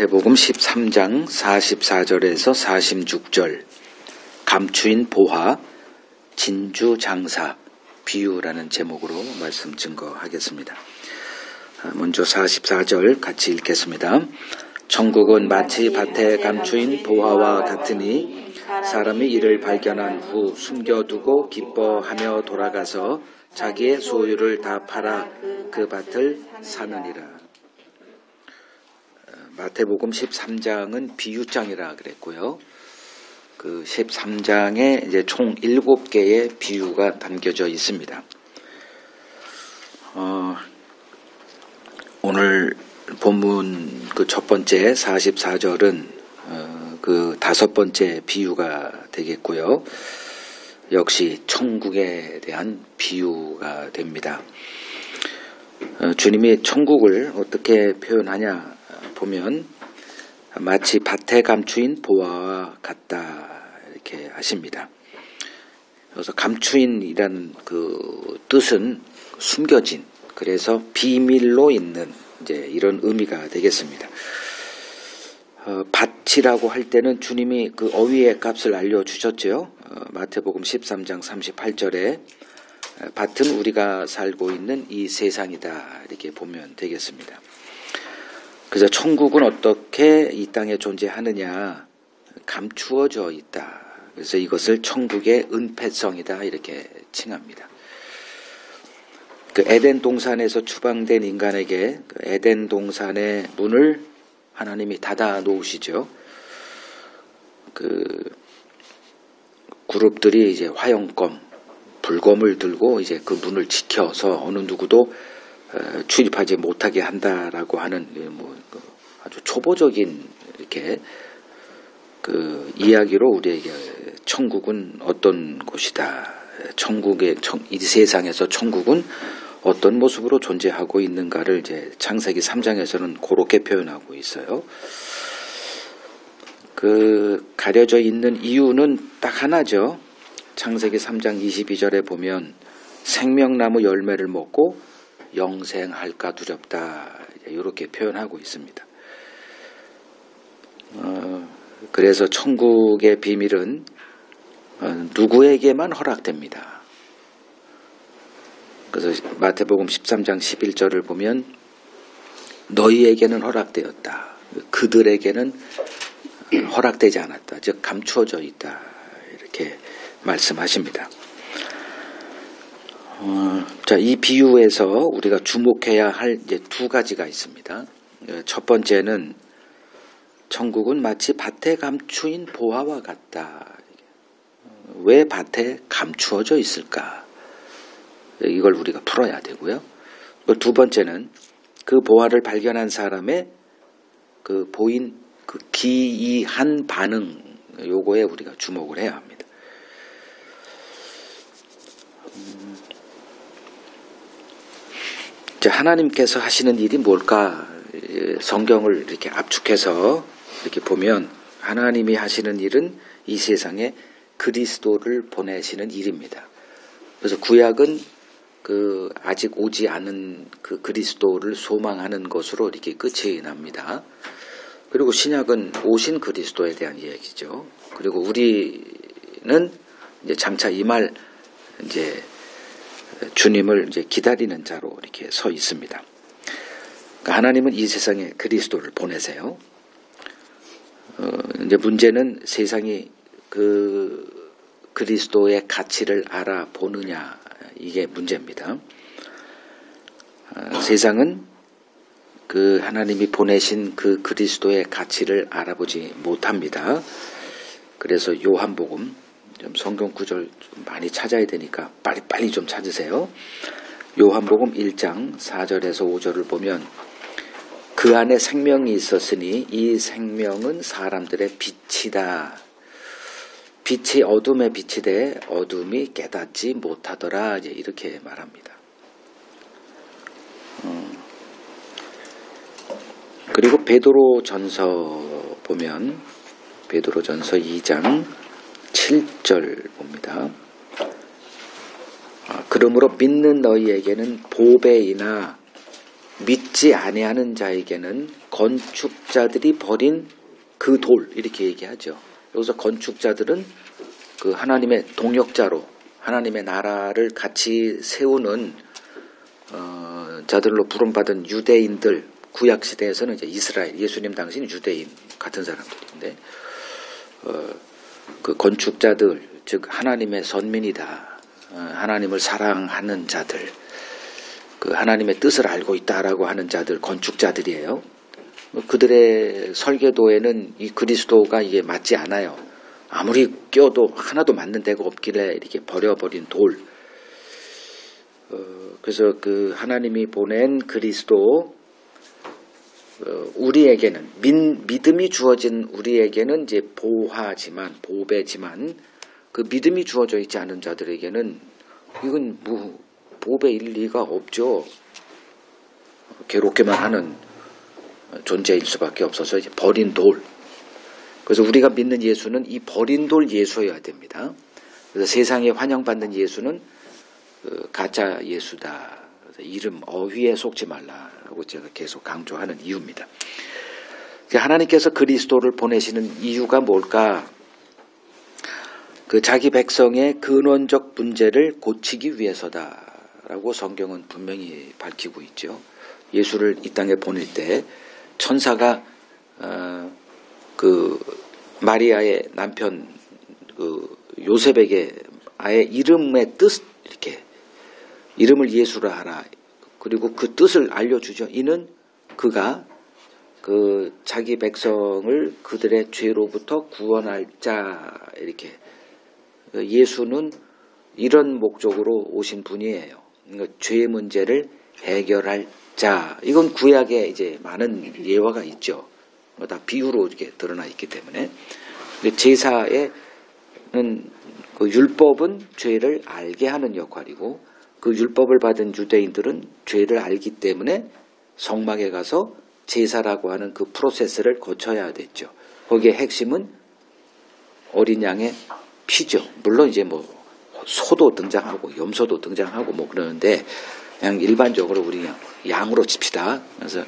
마태복음 13장 44절에서 46절 감추인 보화, 진주장사, 비유라는 제목으로 말씀 증거하겠습니다. 먼저 44절 같이 읽겠습니다. 천국은 마치 밭에 감추인 보화와 같으니 사람이 이를 발견한 후 숨겨두고 기뻐하며 돌아가서 자기의 소유를 다 팔아 그 밭을 사느니라. 마태복음 13장은 비유장이라 그랬고요. 그 13장에 이제 총 7개의 비유가 담겨져 있습니다. 오늘 본문 그 첫 번째 44절은 그 5번째 비유가 되겠고요. 역시 천국에 대한 비유가 됩니다. 주님이 천국을 어떻게 표현하냐 보면 마치 밭에 감추인 보화와 같다 이렇게 하십니다. 그래서 감추인이라는 그 뜻은 숨겨진, 그래서 비밀로 있는 이제 이런 의미가 되겠습니다. 밭이라고 할 때는 주님이 그 어휘의 값을 알려주셨죠. 마태복음 13장 38절에 밭은 우리가 살고 있는 이 세상이다 이렇게 보면 되겠습니다. 그래서 천국은 어떻게 이 땅에 존재하느냐, 감추어져 있다. 그래서 이것을 천국의 은폐성이다 이렇게 칭합니다. 그 에덴 동산에서 추방된 인간에게 그 에덴 동산의 문을 하나님이 닫아 놓으시죠. 그 그룹들이 이제 화염검, 불검을 들고 이제 그 문을 지켜서 어느 누구도 출입하지 못하게 한다라고 하는 아주 초보적인 이렇게 그 이야기로 우리에게 천국은 어떤 곳이다, 이 세상에서 천국은 어떤 모습으로 존재하고 있는가를 이제 창세기 3장에서는 그렇게 표현하고 있어요. 그 가려져 있는 이유는 딱 하나죠. 창세기 3장 22절에 보면 생명나무 열매를 먹고 영생할까 두렵다 이렇게 표현하고 있습니다. 그래서 천국의 비밀은 누구에게만 허락됩니다. 그래서 마태복음 13장 11절을 보면 너희에게는 허락되었다, 그들에게는 허락되지 않았다, 즉 감추어져 있다 이렇게 말씀하십니다. 자, 이 비유에서 우리가 주목해야 할 이제 2가지가 있습니다. 첫 번째는 천국은 마치 밭에 감추인 보화와 같다. 왜 밭에 감추어져 있을까? 이걸 우리가 풀어야 되고요. 두 번째는 그 보화를 발견한 사람의 그 보인 그 기이한 반응, 요거에 우리가 주목을 해야 합니다. 하나님께서 하시는 일이 뭘까? 성경을 이렇게 압축해서 이렇게 보면 하나님이 하시는 일은 이 세상에 그리스도를 보내시는 일입니다. 그래서 구약은 그 아직 오지 않은 그 그리스도를 소망하는 것으로 이렇게 끝이 납니다. 그리고 신약은 오신 그리스도에 대한 이야기죠. 그리고 우리는 이제 장차 이말 이제 주님을 이제 기다리는 자로 이렇게 서 있습니다. 그러니까 하나님은 이 세상에 그리스도를 보내세요. 이제 문제는 세상이 그 그리스도의 가치를 알아보느냐, 이게 문제입니다. 세상은 그 하나님이 보내신 그 그리스도의 가치를 알아보지 못합니다. 그래서 요한복음, 좀 성경 구절 좀 많이 찾아야 되니까 빨리 좀 찾으세요. 요한복음 1장 4절에서 5절을 보면 그 안에 생명이 있었으니 이 생명은 사람들의 빛이다. 빛이 어둠에 비치되 어둠이 깨닫지 못하더라. 이제 이렇게 말합니다. 그리고 베드로전서 보면 베드로전서 2장 7절 봅니다. 그러므로 믿는 너희에게는 보배이나 믿지 아니하는 자에게는 건축자들이 버린 그 돌, 이렇게 얘기하죠. 여기서 건축자들은 그 하나님의 동역자로 하나님의 나라를 같이 세우는 자들로 부름받은 유대인들, 구약 시대에서는 이제 이스라엘, 예수님 당시는 유대인 같은 사람들인데 그 건축자들, 즉 하나님의 선민이다, 하나님을 사랑하는 자들, 그 하나님의 뜻을 알고 있다라고 하는 자들, 건축자들이에요. 그들의 설계도에는 이 그리스도가 이게 맞지 않아요. 아무리 껴도 하나도 맞는 데가 없길래 이렇게 버려버린 돌. 그래서 그 하나님이 보낸 그리스도, 우리에게는 믿음이 주어진 우리에게는 이제 보배지만 그 믿음이 주어져 있지 않은 자들에게는 이건 보배일 리가 없죠. 괴롭게만 하는 존재일 수밖에 없어서 이제 버린 돌. 그래서 우리가 믿는 예수는 이 버린 돌 예수여야 됩니다. 그래서 세상에 환영받는 예수는 가짜 예수다. 이름 어휘에 속지 말라라고 제가 계속 강조하는 이유입니다. 하나님께서 그리스도를 보내시는 이유가 뭘까? 그 자기 백성의 근원적 문제를 고치기 위해서다라고 성경은 분명히 밝히고 있죠. 예수를 이 땅에 보낼 때 천사가 그 마리아의 남편 그 요셉에게 아예 이름의 뜻, 이렇게 이름을 예수라 하라. 그리고 그 뜻을 알려주죠. 이는 그가 그 자기 백성을 그들의 죄로부터 구원할 자, 이렇게. 예수는 이런 목적으로 오신 분이에요. 그러니까 죄의 문제를 해결할 자. 이건 구약에 이제 많은 예화가 있죠. 다 비유로 이렇게 드러나 있기 때문에. 제사에는 그 율법은 죄를 알게 하는 역할이고, 그 율법을 받은 유대인들은 죄를 알기 때문에 성막에 가서 제사라고 하는 그 프로세스를 거쳐야 됐죠. 거기에 핵심은 어린 양의 피죠. 물론 이제 뭐 소도 등장하고 염소도 등장하고 뭐 그러는데 그냥 일반적으로 우리 양으로 칩시다. 그래서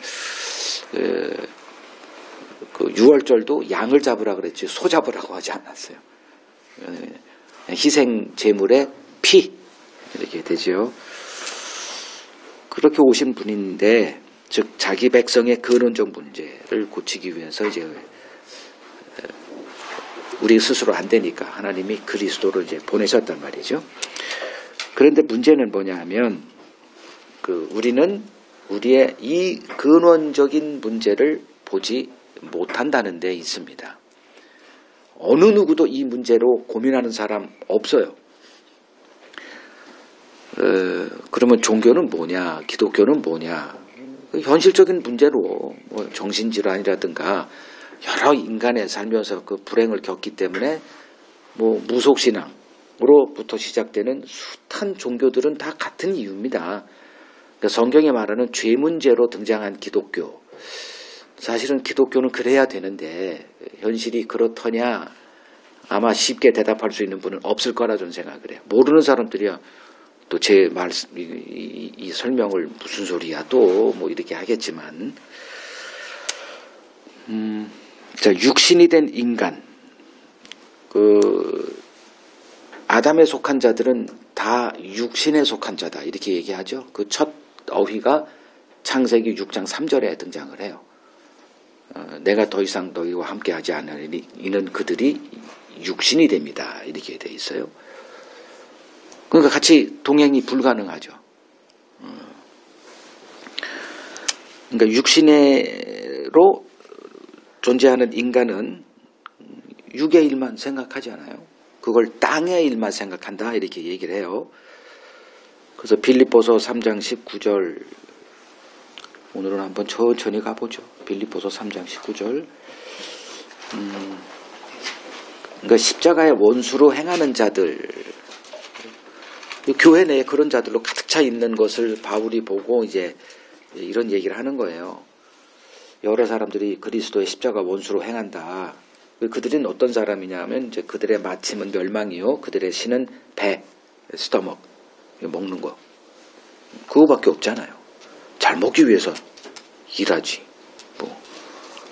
그 6월절도 양을 잡으라 그랬지 소 잡으라고 하지 않았어요. 희생 제물의 피, 이렇게 되죠. 그렇게 오신 분인데, 즉 자기 백성의 근원적 문제를 고치기 위해서 이제 우리 스스로 안 되니까 하나님이 그리스도를 이제 보내셨단 말이죠. 그런데 문제는 뭐냐면 우리는 우리의 이 근원적인 문제를 보지 못한다는 데 있습니다. 어느 누구도 이 문제로 고민하는 사람 없어요. 그러면 종교는 뭐냐, 기독교는 뭐냐, 현실적인 문제로 뭐 정신질환이라든가 여러 인간의 살면서 그 불행을 겪기 때문에 뭐 무속신앙으로부터 시작되는 숱한 종교들은 다 같은 이유입니다. 그러니까 성경에 말하는 죄 문제로 등장한 기독교, 사실은 기독교는 그래야 되는데 현실이 그렇더냐, 아마 쉽게 대답할 수 있는 분은 없을 거라 저는 생각을 해요. 모르는 사람들이야 또 제 말씀, 이 설명을 무슨 소리야 또 뭐 이렇게 하겠지만, 자, 육신이 된 인간, 아담에 속한 자들은 다 육신에 속한 자다, 이렇게 얘기하죠. 그 첫 어휘가 창세기 6장 3절에 등장을 해요. 내가 더 이상 너희와 함께하지 않으니 이는 그들이 육신이 됩니다, 이렇게 돼 있어요. 그러니까 같이 동행이 불가능하죠. 그러니까 육신으로 존재하는 인간은 육의 일만 생각하지 않아요. 그걸 땅의 일만 생각한다, 이렇게 얘기를 해요. 그래서 빌립보서 3장 19절, 오늘은 한번 천천히 가보죠. 빌립보서 3장 19절. 그러니까 십자가의 원수로 행하는 자들, 교회 내에 그런 자들로 가득 차 있는 것을 바울이 보고 이제 이런 얘기를 하는 거예요. 여러 사람들이 그리스도의 십자가 원수로 행한다. 그들은 어떤 사람이냐면 이제 그들의 마침은 멸망이요, 그들의 신은 배, 스토먹, 먹는 거, 그거밖에 없잖아요. 잘 먹기 위해서 일하지. 뭐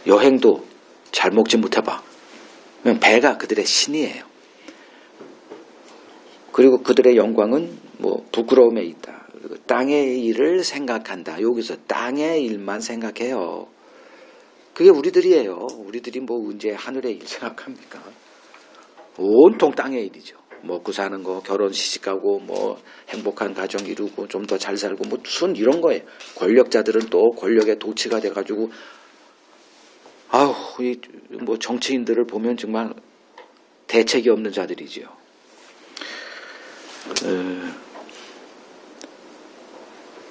여행도 잘 먹지 못해봐. 배가 그들의 신이에요. 그리고 그들의 영광은 뭐 부끄러움에 있다. 그리고 땅의 일을 생각한다. 여기서 땅의 일만 생각해요. 그게 우리들이에요. 우리들이 뭐 언제 하늘의 일 생각합니까? 온통 땅의 일이죠. 먹고 사는 거, 결혼 시집가고, 뭐 행복한 가정 이루고, 좀 더 잘 살고, 뭐 무슨 이런 거예요. 권력자들은 또 권력의 도치가 돼가지고, 아우, 뭐 정치인들을 보면 정말 대책이 없는 자들이지요.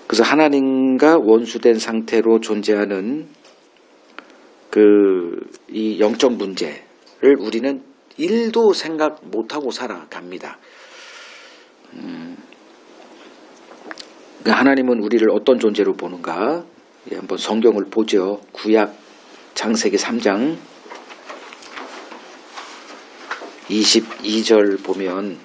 그래서 하나님과 원수된 상태로 존재하는 이 영적 문제를 우리는 일도 생각 못하고 살아갑니다. 하나님은 우리를 어떤 존재로 보는가? 한번 성경을 보죠. 구약 창세기 3장 22절 보면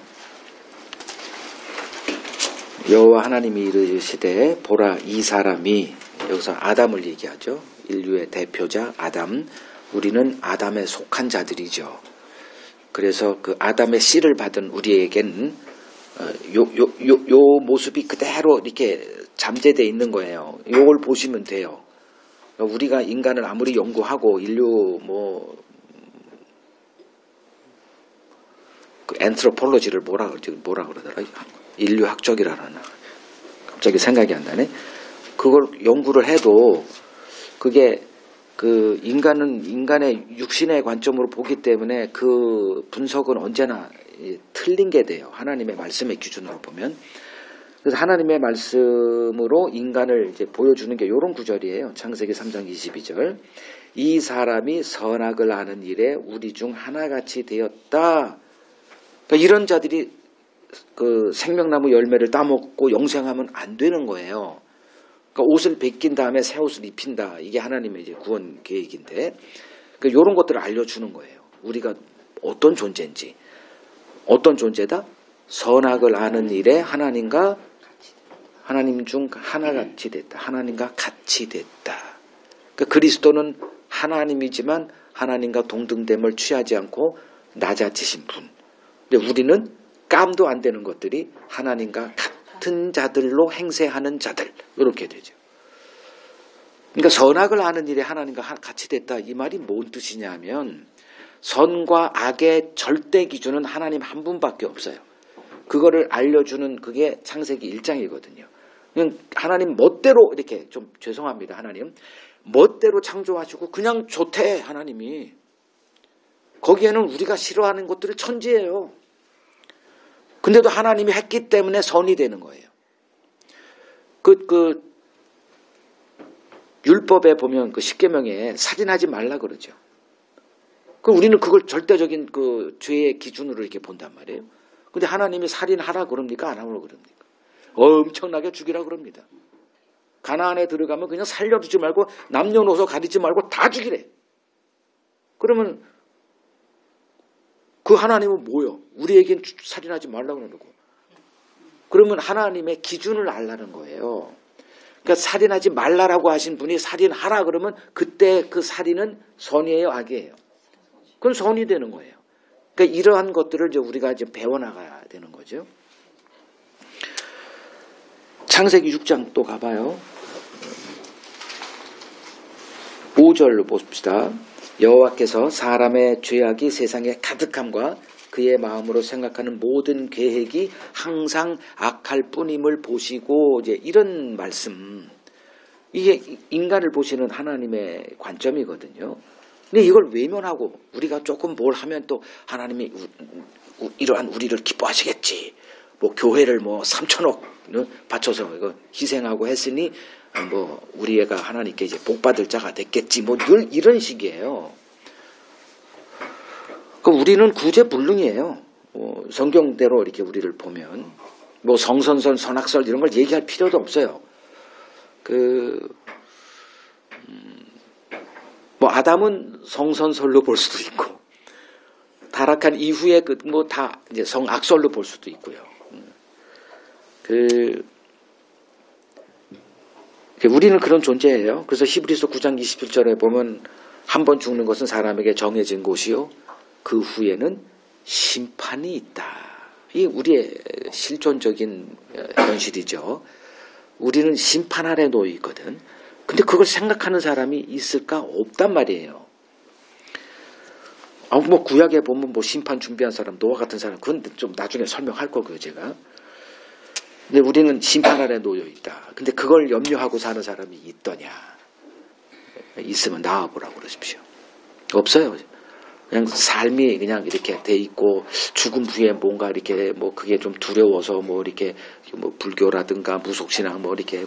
여호와 하나님이 이르시되 보라 이 사람이, 여기서 아담을 얘기하죠. 인류의 대표자 아담, 우리는 아담에 속한 자들이죠. 그래서 그 아담의 씨를 받은 우리에겐 요 모습이 그대로 이렇게 잠재되어 있는 거예요. 요걸 보시면 돼요. 우리가 인간을 아무리 연구하고 인류 그 엔트로폴로지를 뭐라 그러더라? 인류학적이라나 갑자기 생각이 안 나네. 그걸 연구를 해도 그게 그 인간의 육신의 관점으로 보기 때문에 그 분석은 언제나 틀린 게 돼요. 하나님의 말씀의 기준으로 보면. 그래서 하나님의 말씀으로 인간을 이제 보여주는 게 이런 구절이에요. 창세기 3장 22절. 이 사람이 선악을 아는 일에 우리 중 하나같이 되었다. 그러니까 이런 자들이 그 생명나무 열매를 따먹고 영생하면 안 되는 거예요. 그러니까 옷을 벗긴 다음에 새 옷을 입힌다. 이게 하나님의 이제 구원 계획인데, 그러니까 이런 것들을 알려주는 거예요. 우리가 어떤 존재인지, 어떤 존재다? 선악을 아는 일에 하나님 중 하나같이 됐다. 하나님과 같이 됐다. 그러니까 그리스도는 하나님이지만 하나님과 동등됨을 취하지 않고 낮아지신 분. 근데 우리는 깜도 안 되는 것들이 하나님과 같은 자들로 행세하는 자들, 이렇게 되죠. 그러니까 선악을 아는 일에 하나님과 같이 됐다. 이 말이 뭔 뜻이냐면 선과 악의 절대 기준은 하나님 한 분밖에 없어요. 그거를 알려주는 그게 창세기 1장이거든요. 그냥 하나님 멋대로 이렇게, 좀 죄송합니다. 하나님 멋대로 창조하시고 그냥 좋대. 하나님이 거기에는 우리가 싫어하는 것들을 천지예요. 근데도 하나님이 했기 때문에 선이 되는 거예요. 그 율법에 보면 그 십계명에 살인하지 말라 그러죠. 그럼 우리는 그걸 절대적인 그 죄의 기준으로 이렇게 본단 말이에요. 근데 하나님이 살인하라 그럽니까? 안 하라고 그럽니까? 엄청나게 죽이라 그럽니다. 가나안에 들어가면 그냥 살려두지 말고 남녀노소 가리지 말고 다 죽이래. 그러면 그 하나님은 뭐요? 우리에겐 살인하지 말라고 그러고. 그러면 하나님의 기준을 알라는 거예요. 그러니까 살인하지 말라라고 하신 분이 살인하라 그러면 그때 그 살인은 선이에요, 악이에요? 그건 선이 되는 거예요. 그러니까 이러한 것들을 이제 우리가 이제 배워나가야 되는 거죠. 창세기 6장 또 가봐요. 5절로 봅시다. 여호와께서 사람의 죄악이 세상에 가득함과 그의 마음으로 생각하는 모든 계획이 항상 악할 뿐임을 보시고, 이제 이런 말씀. 이게 인간을 보시는 하나님의 관점이거든요. 근데 이걸 외면하고 우리가 조금 뭘 하면 또 하나님이 이러한 우리를 기뻐하시겠지. 뭐 교회를 뭐 3천억 바쳐서 이거 희생하고 했으니 뭐 우리 애가 하나님께 이제 복 받을 자가 됐겠지. 뭐 늘 이런 식이에요. 그 우리는 구제불능이에요. 성경대로 이렇게 우리를 보면 뭐 성선설, 선악설 이런 걸 얘기할 필요도 없어요. 뭐 아담은 성선설로 볼 수도 있고 타락한 이후에 뭐 다 이제 성악설로 볼 수도 있고요. 우리는 그런 존재예요. 그래서 히브리서 9장 27절에 보면 한 번 죽는 것은 사람에게 정해진 곳이요. 그 후에는 심판이 있다. 이 우리의 실존적인 현실이죠. 우리는 심판 아래 놓여 있거든. 근데 그걸 생각하는 사람이 있을까? 없단 말이에요. 뭐 구약에 보면 뭐 심판 준비한 사람, 노아 같은 사람, 그건 좀 나중에 설명할 거고요, 제가. 근데 우리는 심판 아래 놓여 있다. 근데 그걸 염려하고 사는 사람이 있더냐? 있으면 나와보라고 그러십시오. 없어요. 그냥 삶이 그냥 이렇게 돼 있고 죽음 후에 뭔가 이렇게 뭐 그게 좀 두려워서 뭐 이렇게 뭐 불교라든가 무속신앙 뭐 이렇게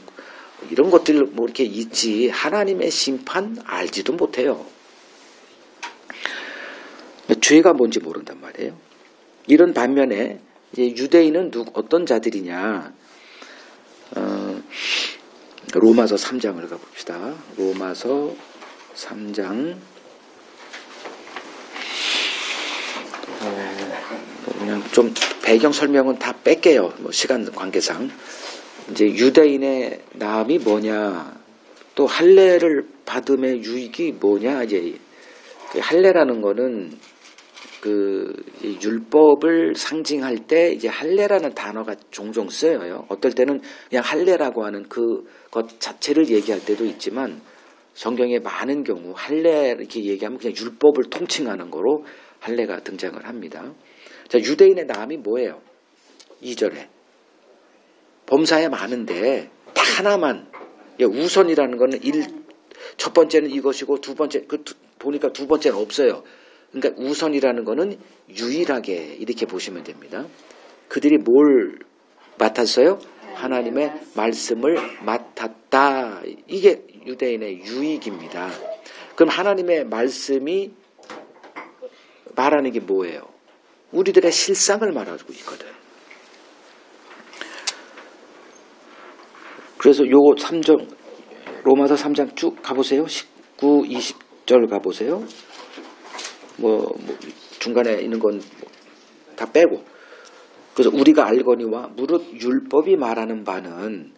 이런 것들 뭐 이렇게 있지 하나님의 심판 알지도 못해요. 죄가 뭔지 모른단 말이에요. 이런 반면에 이제 유대인은 어떤 자들이냐? 로마서 3장을 가봅시다. 로마서 3장. 그냥 좀 배경 설명은 다 뺄게요. 뭐 시간 관계상. 이제 유대인의 나음이 뭐냐? 또 할례를 받음의 유익이 뭐냐? 이제 할례라는 거는 그 율법을 상징할 때 이제 할례라는 단어가 종종 쓰여요. 어떨 때는 그냥 할례라고 하는 그것 자체를 얘기할 때도 있지만 성경에 많은 경우 할례 이렇게 얘기하면 그냥 율법을 통칭하는 거로 할례가 등장을 합니다. 자, 유대인의 나음이 뭐예요? 2절에 범사에 많은데 다 하나만 우선이라는 거는 첫 번째는 이것이고 두 번째 보니까 두 번째는 없어요. 그러니까 우선이라는 거는 유일하게 이렇게 보시면 됩니다. 그들이 뭘 맡았어요? 하나님의 말씀을 맡았다. 이게 유대인의 유익입니다. 그럼 하나님의 말씀이 말하는 게 뭐예요? 우리들의 실상을 말하고 있거든. 그래서 요거 3장 로마서 3장 쭉 가보세요. 19, 20절 가보세요. 뭐 중간에 있는 건 다 빼고. 그래서 우리가 알거니와 무릇 율법이 말하는 바는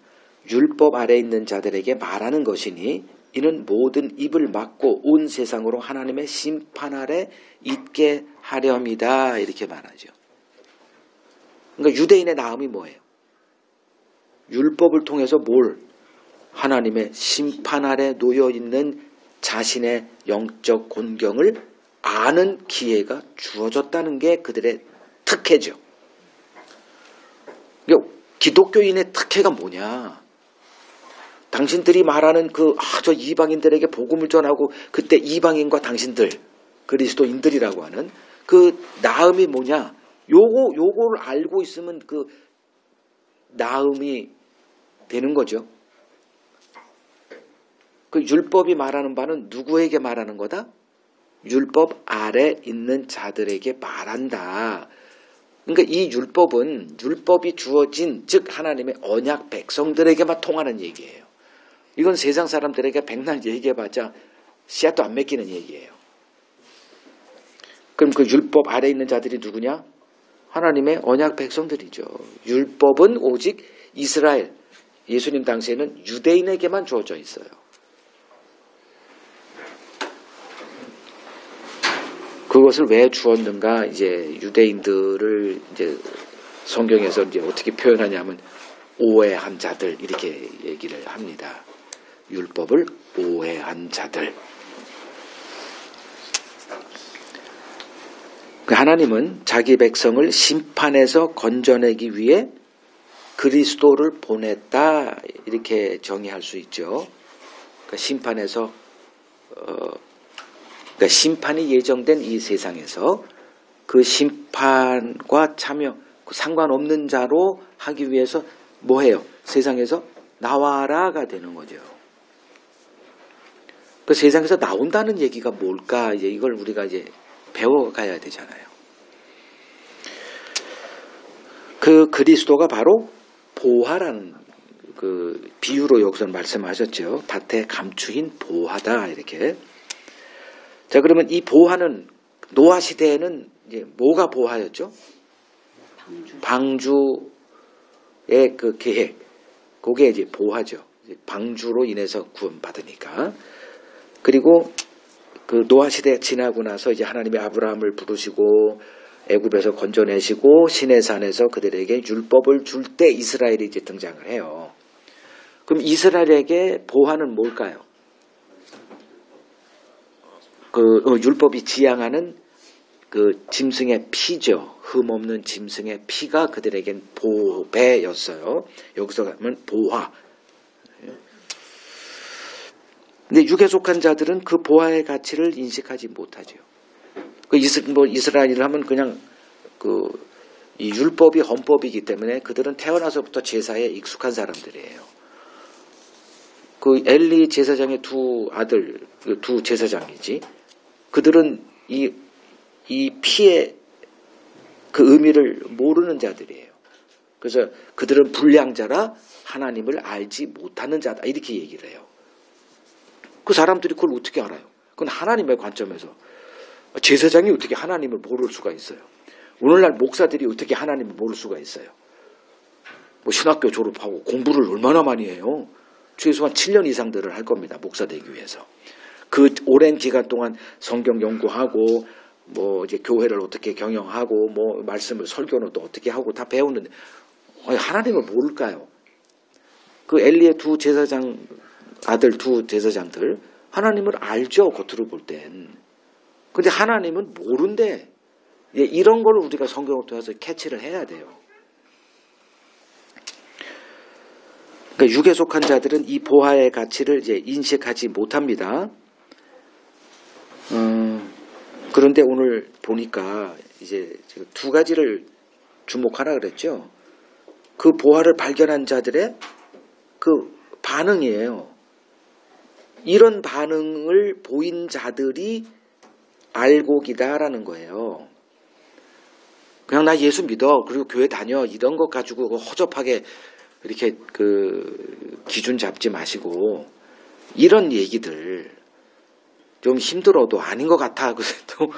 율법 아래 있는 자들에게 말하는 것이니 이는 모든 입을 막고 온 세상으로 하나님의 심판 아래 있게 하렴이다. 이렇게 말하죠. 그러니까 유대인의 나음이 뭐예요? 율법을 통해서 뭘? 하나님의 심판 아래 놓여 있는 자신의 영적 곤경을 아는 기회가 주어졌다는 게 그들의 특혜죠. 기독교인의 특혜가 뭐냐? 당신들이 말하는 저 이방인들에게 복음을 전하고 그때 이방인과 당신들 그리스도인들이라고 하는 그 나음이 뭐냐? 요거를 알고 있으면 그 나음이 되는 거죠. 그 율법이 말하는 바는 누구에게 말하는 거다? 율법 아래 있는 자들에게 말한다. 그러니까 이 율법은 율법이 주어진 즉 하나님의 언약 백성들에게만 통하는 얘기예요. 이건 세상 사람들에게 백날 얘기해봤자 씨앗도 안 맺기는 얘기예요. 그럼 그 율법 아래 있는 자들이 누구냐? 하나님의 언약 백성들이죠. 율법은 오직 이스라엘, 예수님 당시에는 유대인에게만 주어져 있어요. 그것을 왜 주었는가? 이제 유대인들을 이제 성경에서 이제 어떻게 표현하냐면 오해한 자들 이렇게 얘기를 합니다. 율법을 오해한 자들. 하나님은 자기 백성을 심판에서 건져내기 위해 그리스도를 보냈다 이렇게 정의할 수 있죠. 그러니까 심판에서 그러니까 심판이 예정된 이 세상에서 그 심판과 참여 상관없는 자로 하기 위해서 뭐해요? 세상에서 나와라가 되는 거죠. 그 세상에서 나온다는 얘기가 뭘까? 이제 이걸 우리가 이제 배워가야 되잖아요. 그 그리스도가 바로 보화라는 그 비유로 여기서 말씀하셨죠. 밭에 감추인 보화다 이렇게. 자, 그러면 이 보화는 노아 시대에는 이제 뭐가 보화였죠? 방주의 그 계획, 그게 이제 보화죠. 방주로 인해서 구원받으니까. 그리고 그 노아 시대 지나고 나서 이제 하나님이 아브라함을 부르시고 애굽에서 건져내시고 시내산에서 그들에게 율법을 줄 때 이스라엘이 이제 등장을 해요. 그럼 이스라엘에게 보화는 뭘까요? 율법이 지향하는 그 짐승의 피죠. 흠없는 짐승의 피가 그들에겐 보배였어요. 여기서 가면 보화. 근데 육에 속한 자들은 그 보화의 가치를 인식하지 못하죠. 이스라엘을 하면 그냥 이 율법이 헌법이기 때문에 그들은 태어나서부터 제사에 익숙한 사람들이에요. 그 엘리 제사장의 두 아들, 두 제사장이지. 그들은 이 피의 그 의미를 모르는 자들이에요. 그래서 그들은 불량자라 하나님을 알지 못하는 자다. 이렇게 얘기를 해요. 그 사람들이 그걸 어떻게 알아요? 그건 하나님의 관점에서. 제사장이 어떻게 하나님을 모를 수가 있어요? 오늘날 목사들이 어떻게 하나님을 모를 수가 있어요? 뭐 신학교 졸업하고 공부를 얼마나 많이 해요? 최소한 7년 이상들을 할 겁니다. 목사 되기 위해서. 그 오랜 기간 동안 성경 연구하고 뭐 이제 교회를 어떻게 경영하고 뭐 말씀을 설교는 또 어떻게 하고 다 배우는데 하나님을 모를까요? 그 엘리의 두 제사장 아들 두 제사장들 하나님을 알죠. 겉으로 볼 땐. 근데 하나님은 모른대. 이런 걸 우리가 성경을 통해서 캐치를 해야 돼요. 그러니까 육에 속한 자들은 이 보화의 가치를 이제 인식하지 못합니다. 그런데 오늘 보니까 이제 두 가지를 주목하라 그랬죠. 그 보화를 발견한 자들의 그 반응이에요. 이런 반응을 보인 자들이 알곡이다라는 거예요. 그냥 나 예수 믿어. 그리고 교회 다녀. 이런 것 가지고 허접하게 이렇게 그 기준 잡지 마시고 이런 얘기들 좀 힘들어도 아닌 것 같아. 그래서 또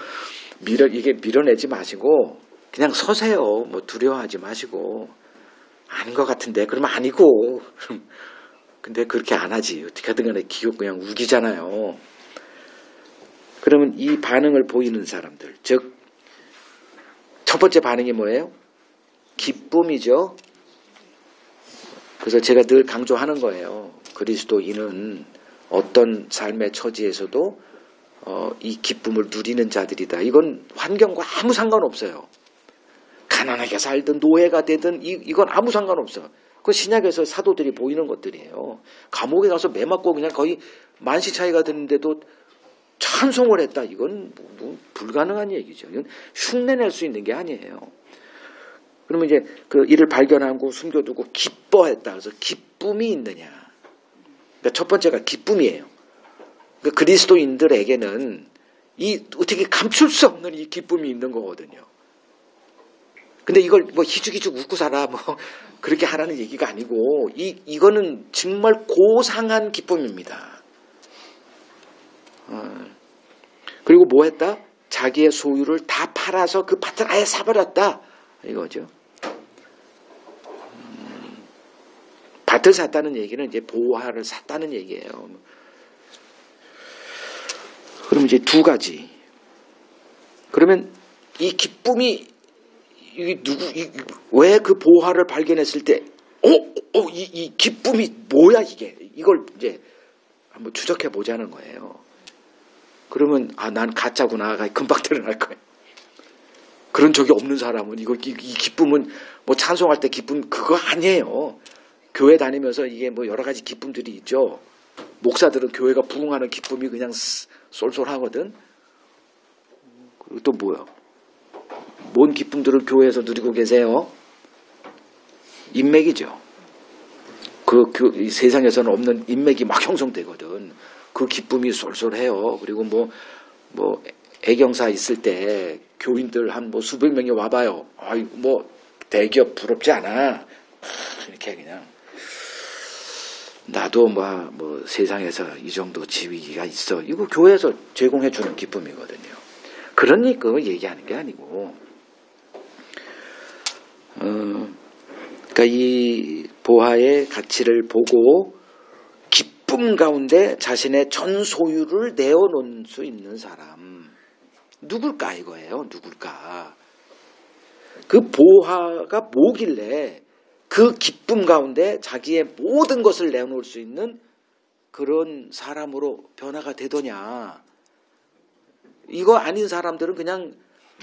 이게 밀어내지 마시고 그냥 서세요. 뭐 두려워하지 마시고 아닌 것 같은데 그러면 아니고 근데 그렇게 안 하지. 어떻게 하든 간에 기억 그냥 우기잖아요. 그러면 이 반응을 보이는 사람들, 즉 첫 번째 반응이 뭐예요? 기쁨이죠. 그래서 제가 늘 강조하는 거예요. 그리스도인은 어떤 삶의 처지에서도 이 기쁨을 누리는 자들이다. 이건 환경과 아무 상관없어요. 가난하게 살든 노예가 되든 이건 아무 상관없어. 그 신약에서 사도들이 보이는 것들이에요. 감옥에 가서 매 맞고 그냥 거의 만시 차이가 드는데도 찬송을 했다. 이건 뭐 불가능한 얘기죠. 이건 흉내낼 수 있는 게 아니에요. 그러면 이제 그 이를 발견하고 숨겨두고 기뻐했다. 그래서 기쁨이 있느냐. 그러니까 첫 번째가 기쁨이에요. 그러니까 그리스도인들에게는 어떻게 감출 수 없는 이 기쁨이 있는 거거든요. 근데 이걸 뭐 희죽희죽 웃고 살아 뭐 그렇게 하라는 얘기가 아니고 이거는 정말 고상한 기쁨입니다. 그리고 뭐 했다? 자기의 소유를 다 팔아서 그 밭을 아예 사버렸다. 이거죠. 밭을 샀다는 얘기는 이제 보화를 샀다는 얘기예요. 그럼 이제 두 가지. 그러면 이 기쁨이 왜 그 보화를 발견했을 때, 이 기쁨이 뭐야 이게? 이걸 이제 한번 추적해 보자는 거예요. 그러면 난 가짜구나. 금방 드러날 거예요. 그런 적이 없는 사람은 이 기쁨은 뭐 찬송할 때 기쁨 그거 아니에요. 교회 다니면서 이게 뭐 여러 가지 기쁨들이 있죠. 목사들은 교회가 부흥하는 기쁨이 그냥 쏠쏠하거든. 그리고 또 뭐야? 뭔 기쁨들을 교회에서 누리고 계세요? 인맥이죠. 이 세상에서는 없는 인맥이 막 형성되거든. 그 기쁨이 쏠쏠해요. 그리고 뭐 애경사 있을 때 교인들 한 뭐 수백 명이 와봐요. 뭐 대기업 부럽지 않아. 이렇게 그냥 나도 뭐 세상에서 이 정도 지위가 있어. 이거 교회에서 제공해 주는 기쁨이거든요. 그러니까 얘기하는 게 아니고. 그러니까 이 보화의 가치를 보고 기쁨 가운데 자신의 전 소유를 내어놓을 수 있는 사람. 누굴까 이거예요. 누굴까. 그 보화가 뭐길래 그 기쁨 가운데 자기의 모든 것을 내놓을 수 있는 그런 사람으로 변화가 되더냐. 이거 아닌 사람들은 그냥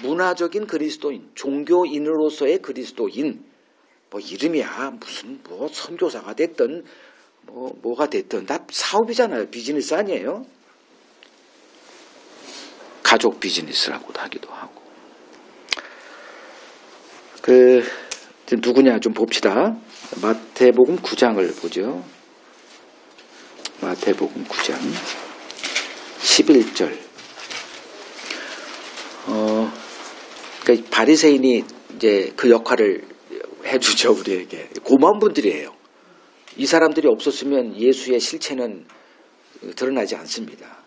문화적인 그리스도인, 종교인으로서의 그리스도인, 뭐 이름이야 무슨 뭐 선교사가 됐든 뭐가 됐든 다 사업이잖아요. 비즈니스 아니에요. 가족 비즈니스라고도 하기도 하고. 누구냐 좀 봅시다. 마태복음 9장을 보죠. 마태복음 9장 11절. 그러니까 바리새인이 이제 그 역할을 해주죠, 우리에게. 고마운 분들이에요. 이 사람들이 없었으면 예수의 실체는 드러나지 않습니다.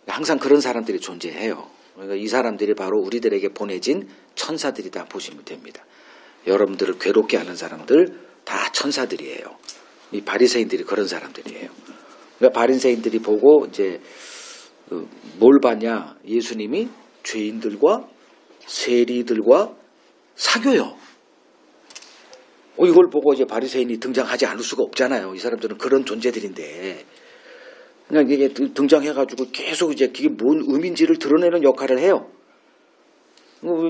항상 그런 사람들이 존재해요. 그러니까 이 사람들이 바로 우리들에게 보내진 천사들이다 보시면 됩니다. 여러분들을 괴롭게 하는 사람들 다 천사들이에요. 이 바리새인들이 그런 사람들이에요. 그러니까 바리새인들이 보고 이제 뭘 봤냐? 예수님이 죄인들과 세리들과 사귀어요. 이걸 보고 이제 바리새인이 등장하지 않을 수가 없잖아요. 이 사람들은 그런 존재들인데. 그냥 이게 등장해가지고 계속 이제 그게 뭔 의미인지를 드러내는 역할을 해요.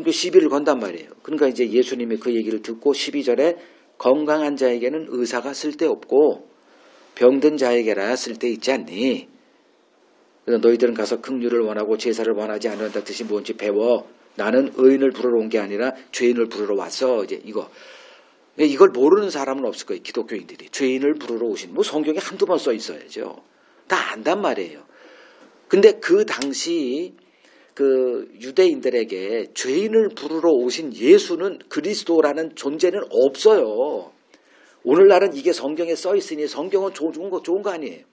시비를 건단 말이에요. 그러니까 이제 예수님이 그 얘기를 듣고 12절에 건강한 자에게는 의사가 쓸데없고 병든 자에게라 쓸데있지 않니? 너희들은 가서 긍휼을 원하고 제사를 원하지 않는다 뜻이 뭔지 배워. 나는 의인을 부르러 온 게 아니라 죄인을 부르러 왔어. 이제 이걸 모르는 사람은 없을 거예요. 기독교인들이. 죄인을 부르러 오신. 뭐 성경에 한두 번 써 있어야죠. 다 안단 말이에요. 근데 그 당시 그 유대인들에게 죄인을 부르러 오신 예수는 그리스도라는 존재는 없어요. 오늘날은 이게 성경에 써 있으니 성경은 좋은 거 아니에요.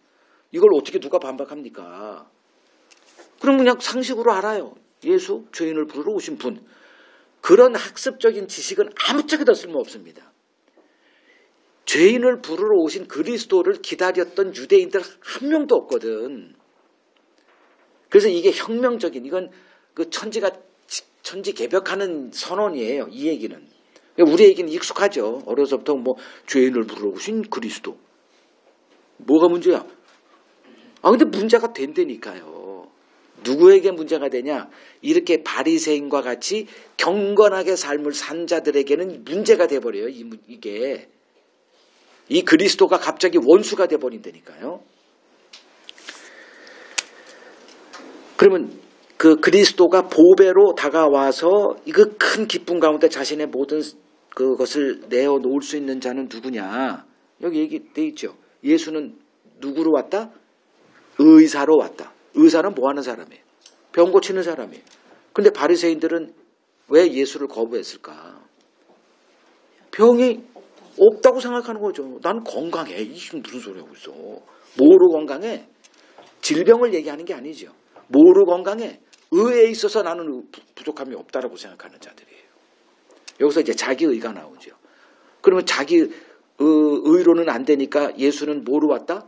이걸 어떻게 누가 반박합니까? 그럼 그냥 상식으로 알아요. 예수, 죄인을 부르러 오신 분. 그런 학습적인 지식은 아무짝에도 쓸모없습니다. 죄인을 부르러 오신 그리스도를 기다렸던 유대인들 한 명도 없거든. 그래서 이게 혁명적인, 이건 그 천지 개벽하는 선언이에요. 이 얘기는. 우리에게는 익숙하죠. 어려서부터 뭐 죄인을 부르러 오신 그리스도. 뭐가 문제야? 근데 문제가 된다니까요. 누구에게 문제가 되냐? 이렇게 바리새인과 같이 경건하게 삶을 산 자들에게는 문제가 돼버려요. 이게. 이 그리스도가 갑자기 원수가 돼버린다니까요. 그러면 그 그리스도가 보배로 다가와서 이거 큰 기쁨 가운데 자신의 모든 그것을 내어놓을 수 있는 자는 누구냐? 여기 얘기돼 있죠. 예수는 누구로 왔다? 의사로 왔다. 의사는 뭐 하는 사람이에요? 병 고치는 사람이에요. 근데 바리새인들은 왜 예수를 거부했을까? 병이 없다고 생각하는 거죠. 난 건강해. 이게 무슨 소리 하고 있어. 뭐로 건강해? 질병을 얘기하는 게 아니죠. 뭐로 건강해? 의에 있어서 나는 부족함이 없다라고 생각하는 자들이에요. 여기서 이제 자기의가 나오죠. 그러면 자기 의로는 안 되니까 예수는 뭐로 왔다?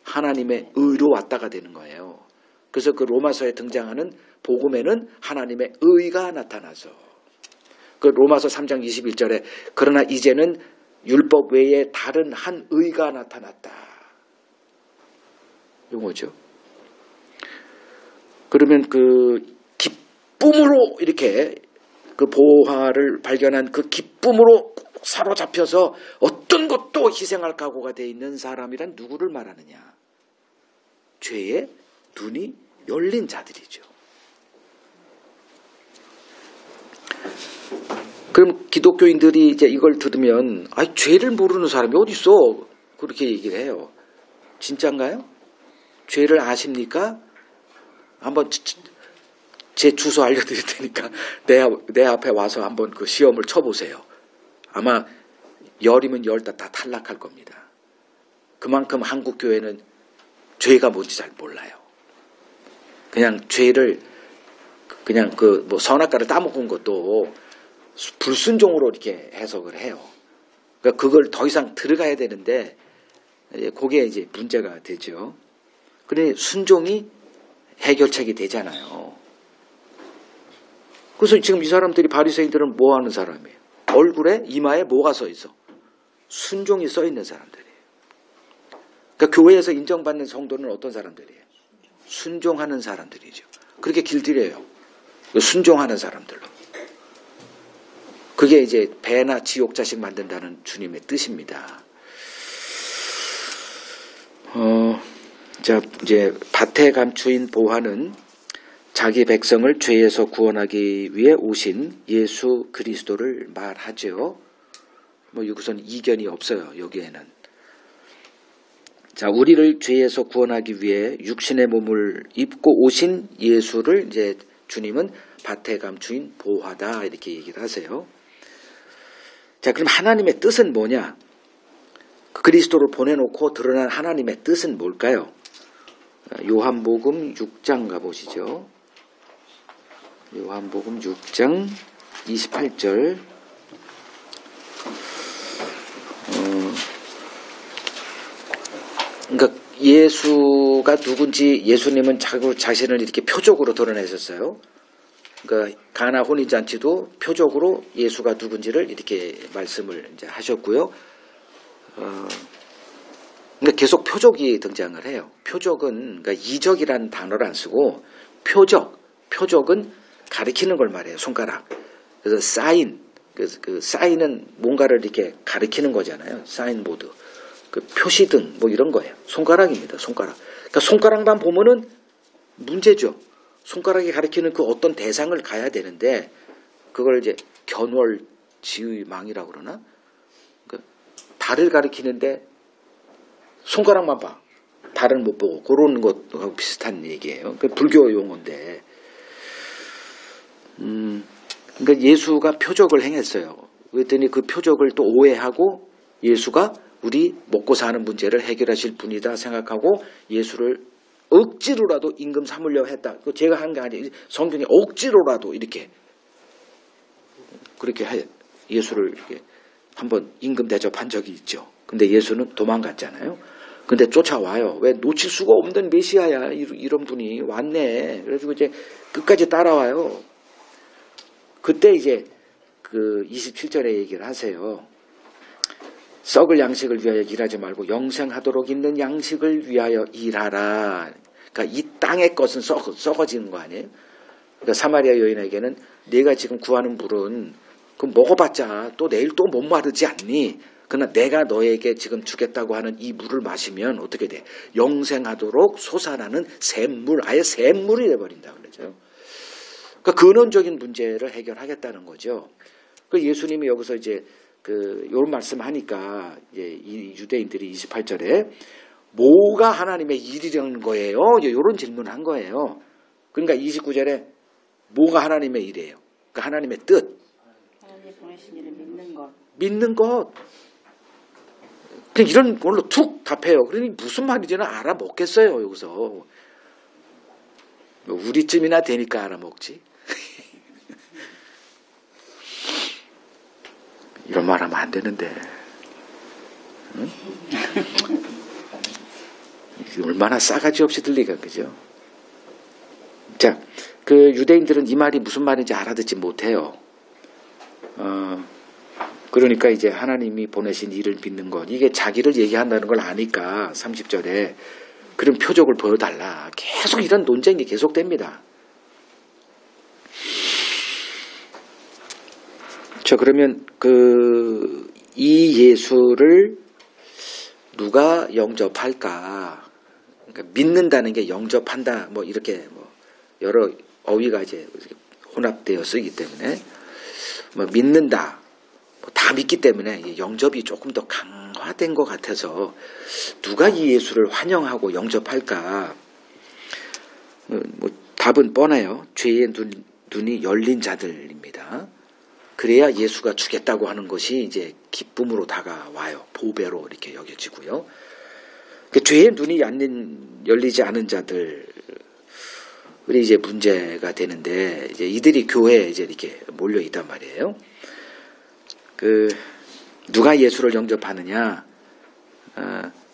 하나님의 의로 왔다가 되는 거예요. 그래서 그 로마서에 등장하는 복음에는 하나님의 의가 나타나서 그 로마서 3장 21절에 그러나 이제는 율법 외에 다른 한 의가 나타났다. 이거죠. 그러면 그 기쁨으로 이렇게 그 보화를 발견한 그 기쁨으로 사로잡혀서 어떤 것도 희생할 각오가 돼 있는 사람이란 누구를 말하느냐? 죄의 눈이 열린 자들이죠. 그럼 기독교인들이 이제 이걸 들으면 죄를 모르는 사람이 어디 있어? 그렇게 얘기를 해요. 진짠가요? 죄를 아십니까? 한번 제 주소 알려드릴 테니까 내 앞에 와서 한번 그 시험을 쳐보세요. 아마 열이면 열 다 탈락할 겁니다. 그만큼 한국 교회는 죄가 뭔지 잘 몰라요. 그냥 죄를 그냥 그 뭐 선악과를 따먹은 것도 불순종으로 이렇게 해석을 해요. 그러니까 그걸 더 이상 들어가야 되는데 그게 이제 문제가 되죠. 그러니 순종이 해결책이 되잖아요. 그래서 지금 이 사람들이 바리새인들은 뭐 하는 사람이에요? 얼굴에 이마에 뭐가 써 있어? 순종이 써 있는 사람들이에요. 그러니까 교회에서 인정받는 성도는 어떤 사람들이에요? 순종하는 사람들이죠. 그렇게 길들여요. 순종하는 사람들로. 그게 이제 배나 지옥 자식 만든다는 주님의 뜻입니다. 자, 이제 밭의 감추인 보화는 자기 백성을 죄에서 구원하기 위해 오신 예수 그리스도를 말하죠. 뭐 여기서는 이견이 없어요. 여기에는. 자, 우리를 죄에서 구원하기 위해 육신의 몸을 입고 오신 예수를 이제 주님은 밭의 감추인 보화다 이렇게 얘기를 하세요. 자, 그럼 하나님의 뜻은 뭐냐? 그리스도를 보내놓고 드러난 하나님의 뜻은 뭘까요? 요한복음 6장 가보시죠. 요한복음 6장 28절. 그러니까 예수가 누군지 예수님은 자신을 이렇게 표적으로 드러내셨어요. 그러니까 가나 혼인잔치도 표적으로 예수가 누군지를 이렇게 말씀을 이제 하셨고요. 그러니까 계속 표적이 등장을 해요. 표적은 그러니까 이적이라는 단어를 안 쓰고 표적은 가리키는 걸 말해요. 손가락. 그래서 사인, 그 사인은 뭔가를 이렇게 가리키는 거잖아요. 사인보드, 그 표시등 뭐 이런 거예요. 손가락입니다. 손가락. 그러니까 손가락만 보면은 문제죠. 손가락이 가리키는 그 어떤 대상을 가야 되는데 그걸 이제 견월지의망이라고 그러나? 달을 가리키는데 손가락만 봐. 달은 못 보고 그런 것하고 비슷한 얘기예요. 그 불교 용어인데. 그러니까 예수가 표적을 행했어요. 그랬더니 그 표적을 또 오해하고 예수가 우리 먹고 사는 문제를 해결하실 분이다 생각하고 예수를 억지로라도 임금 삼으려 했다. 제가 한 게 아니에요. 성경에 억지로라도 이렇게 그렇게 예수를 이렇게 한번 임금 대접한 적이 있죠. 근데 예수는 도망갔잖아요. 근데 쫓아와요. 왜 놓칠 수가 없는 메시아야. 이런 분이 왔네. 그래가지고 이제 끝까지 따라와요. 그때 이제 그 27절에 얘기를 하세요. 썩을 양식을 위하여 일하지 말고 영생하도록 있는 양식을 위하여 일하라. 그러니까 이 땅의 것은 썩어지는 거 아니에요? 그러니까 사마리아 여인에게는 네가 지금 구하는 물은 그 먹어봤자 또 내일 또 못 마르지 않니? 그러나 내가 너에게 지금 주겠다고 하는 이 물을 마시면 어떻게 돼? 영생하도록 솟아나는 샘물, 아예 샘물이 돼버린다 그러죠. 그러니까 근원적인 문제를 해결하겠다는 거죠. 그 예수님이 여기서 이제 요런 말씀하니까 이제 이 유대인들이 28절에 뭐가 하나님의 일이라는 거예요? 요런 질문을 한 거예요. 그러니까 29절에 뭐가 하나님의 일이에요? 그러니까 하나님의 뜻. 하나님 보내신 일을 믿는 것. 믿는 것. 그냥 이런 걸로 툭 답해요. 그러니 무슨 말인지는 알아먹겠어요. 여기서. 우리쯤이나 되니까 알아먹지. 이런 말 하면 안 되는데. 응? 얼마나 싸가지 없이 들리가, 그죠? 자, 그 유대인들은 이 말이 무슨 말인지 알아듣지 못해요. 그러니까 이제 하나님이 보내신 일을 믿는 것. 이게 자기를 얘기한다는 걸 아니까 30절에 그런 표적을 보여달라. 계속 이런 논쟁이 계속됩니다. 자, 그러면 이 예수를 누가 영접할까? 그러니까 믿는다는 게 영접한다. 뭐 이렇게 뭐 여러 어휘가 이제 혼합되어 쓰기 때문에 뭐 믿는다. 뭐 다 믿기 때문에 영접이 조금 더 강화된 것 같아서 누가 이 예수를 환영하고 영접할까? 뭐 답은 뻔해요. 죄의 눈이 열린 자들입니다. 그래야 예수가 주겠다고 하는 것이 이제 기쁨으로 다가와요. 보배로 이렇게 여겨지고요. 죄의 눈이 열리지 않은 자들이 이제 문제가 되는데 이제 이들이 교회에 이제 이렇게 몰려 있단 말이에요. 누가 예수를 영접하느냐?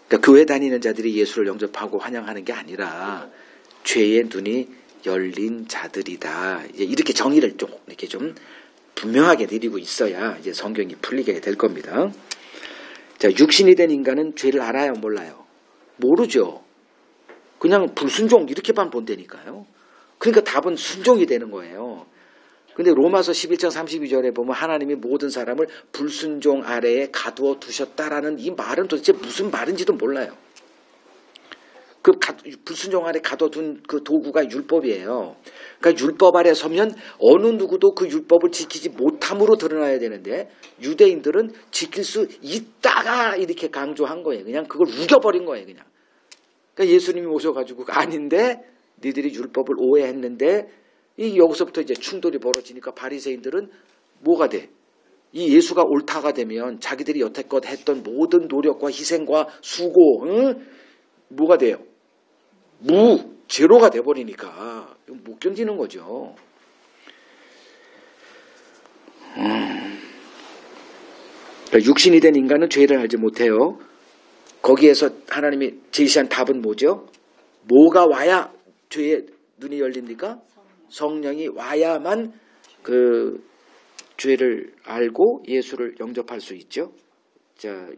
그러니까 교회 다니는 자들이 예수를 영접하고 환영하는 게 아니라 죄의 눈이 열린 자들이다. 이제 이렇게 정의를 좀 이렇게 좀 분명하게 내리고 있어야 이제 성경이 풀리게 될 겁니다. 자, 육신이 된 인간은 죄를 알아요, 몰라요? 모르죠. 그냥 불순종 이렇게만 본다니까요. 그러니까 답은 순종이 되는 거예요. 근데 로마서 11장 32절에 보면 하나님이 모든 사람을 불순종 아래에 가두어 두셨다라는 이 말은 도대체 무슨 말인지도 몰라요. 그 불순종 아래 가둬둔 그 도구가 율법이에요. 그러니까 율법 아래 서면 어느 누구도 그 율법을 지키지 못함으로 드러나야 되는데 유대인들은 지킬 수 있다가 이렇게 강조한 거예요. 그냥 그걸 우겨버린 거예요. 그냥. 그러니까 예수님이 오셔가지고 아닌데 니들이 율법을 오해했는데 여기서부터 이제 충돌이 벌어지니까 바리새인들은 뭐가 돼? 이 예수가 옳다가 되면 자기들이 여태껏 했던 모든 노력과 희생과 수고 뭐가 돼요? 제로가 돼버리니까 못 견디는 거죠. 그러니까 육신이 된 인간은 죄를 알지 못해요. 거기에서 하나님이 제시한 답은 뭐죠? 뭐가 와야 죄의 눈이 열립니까? 성령이 와야만 그 죄를 알고 예수를 영접할 수 있죠. 자,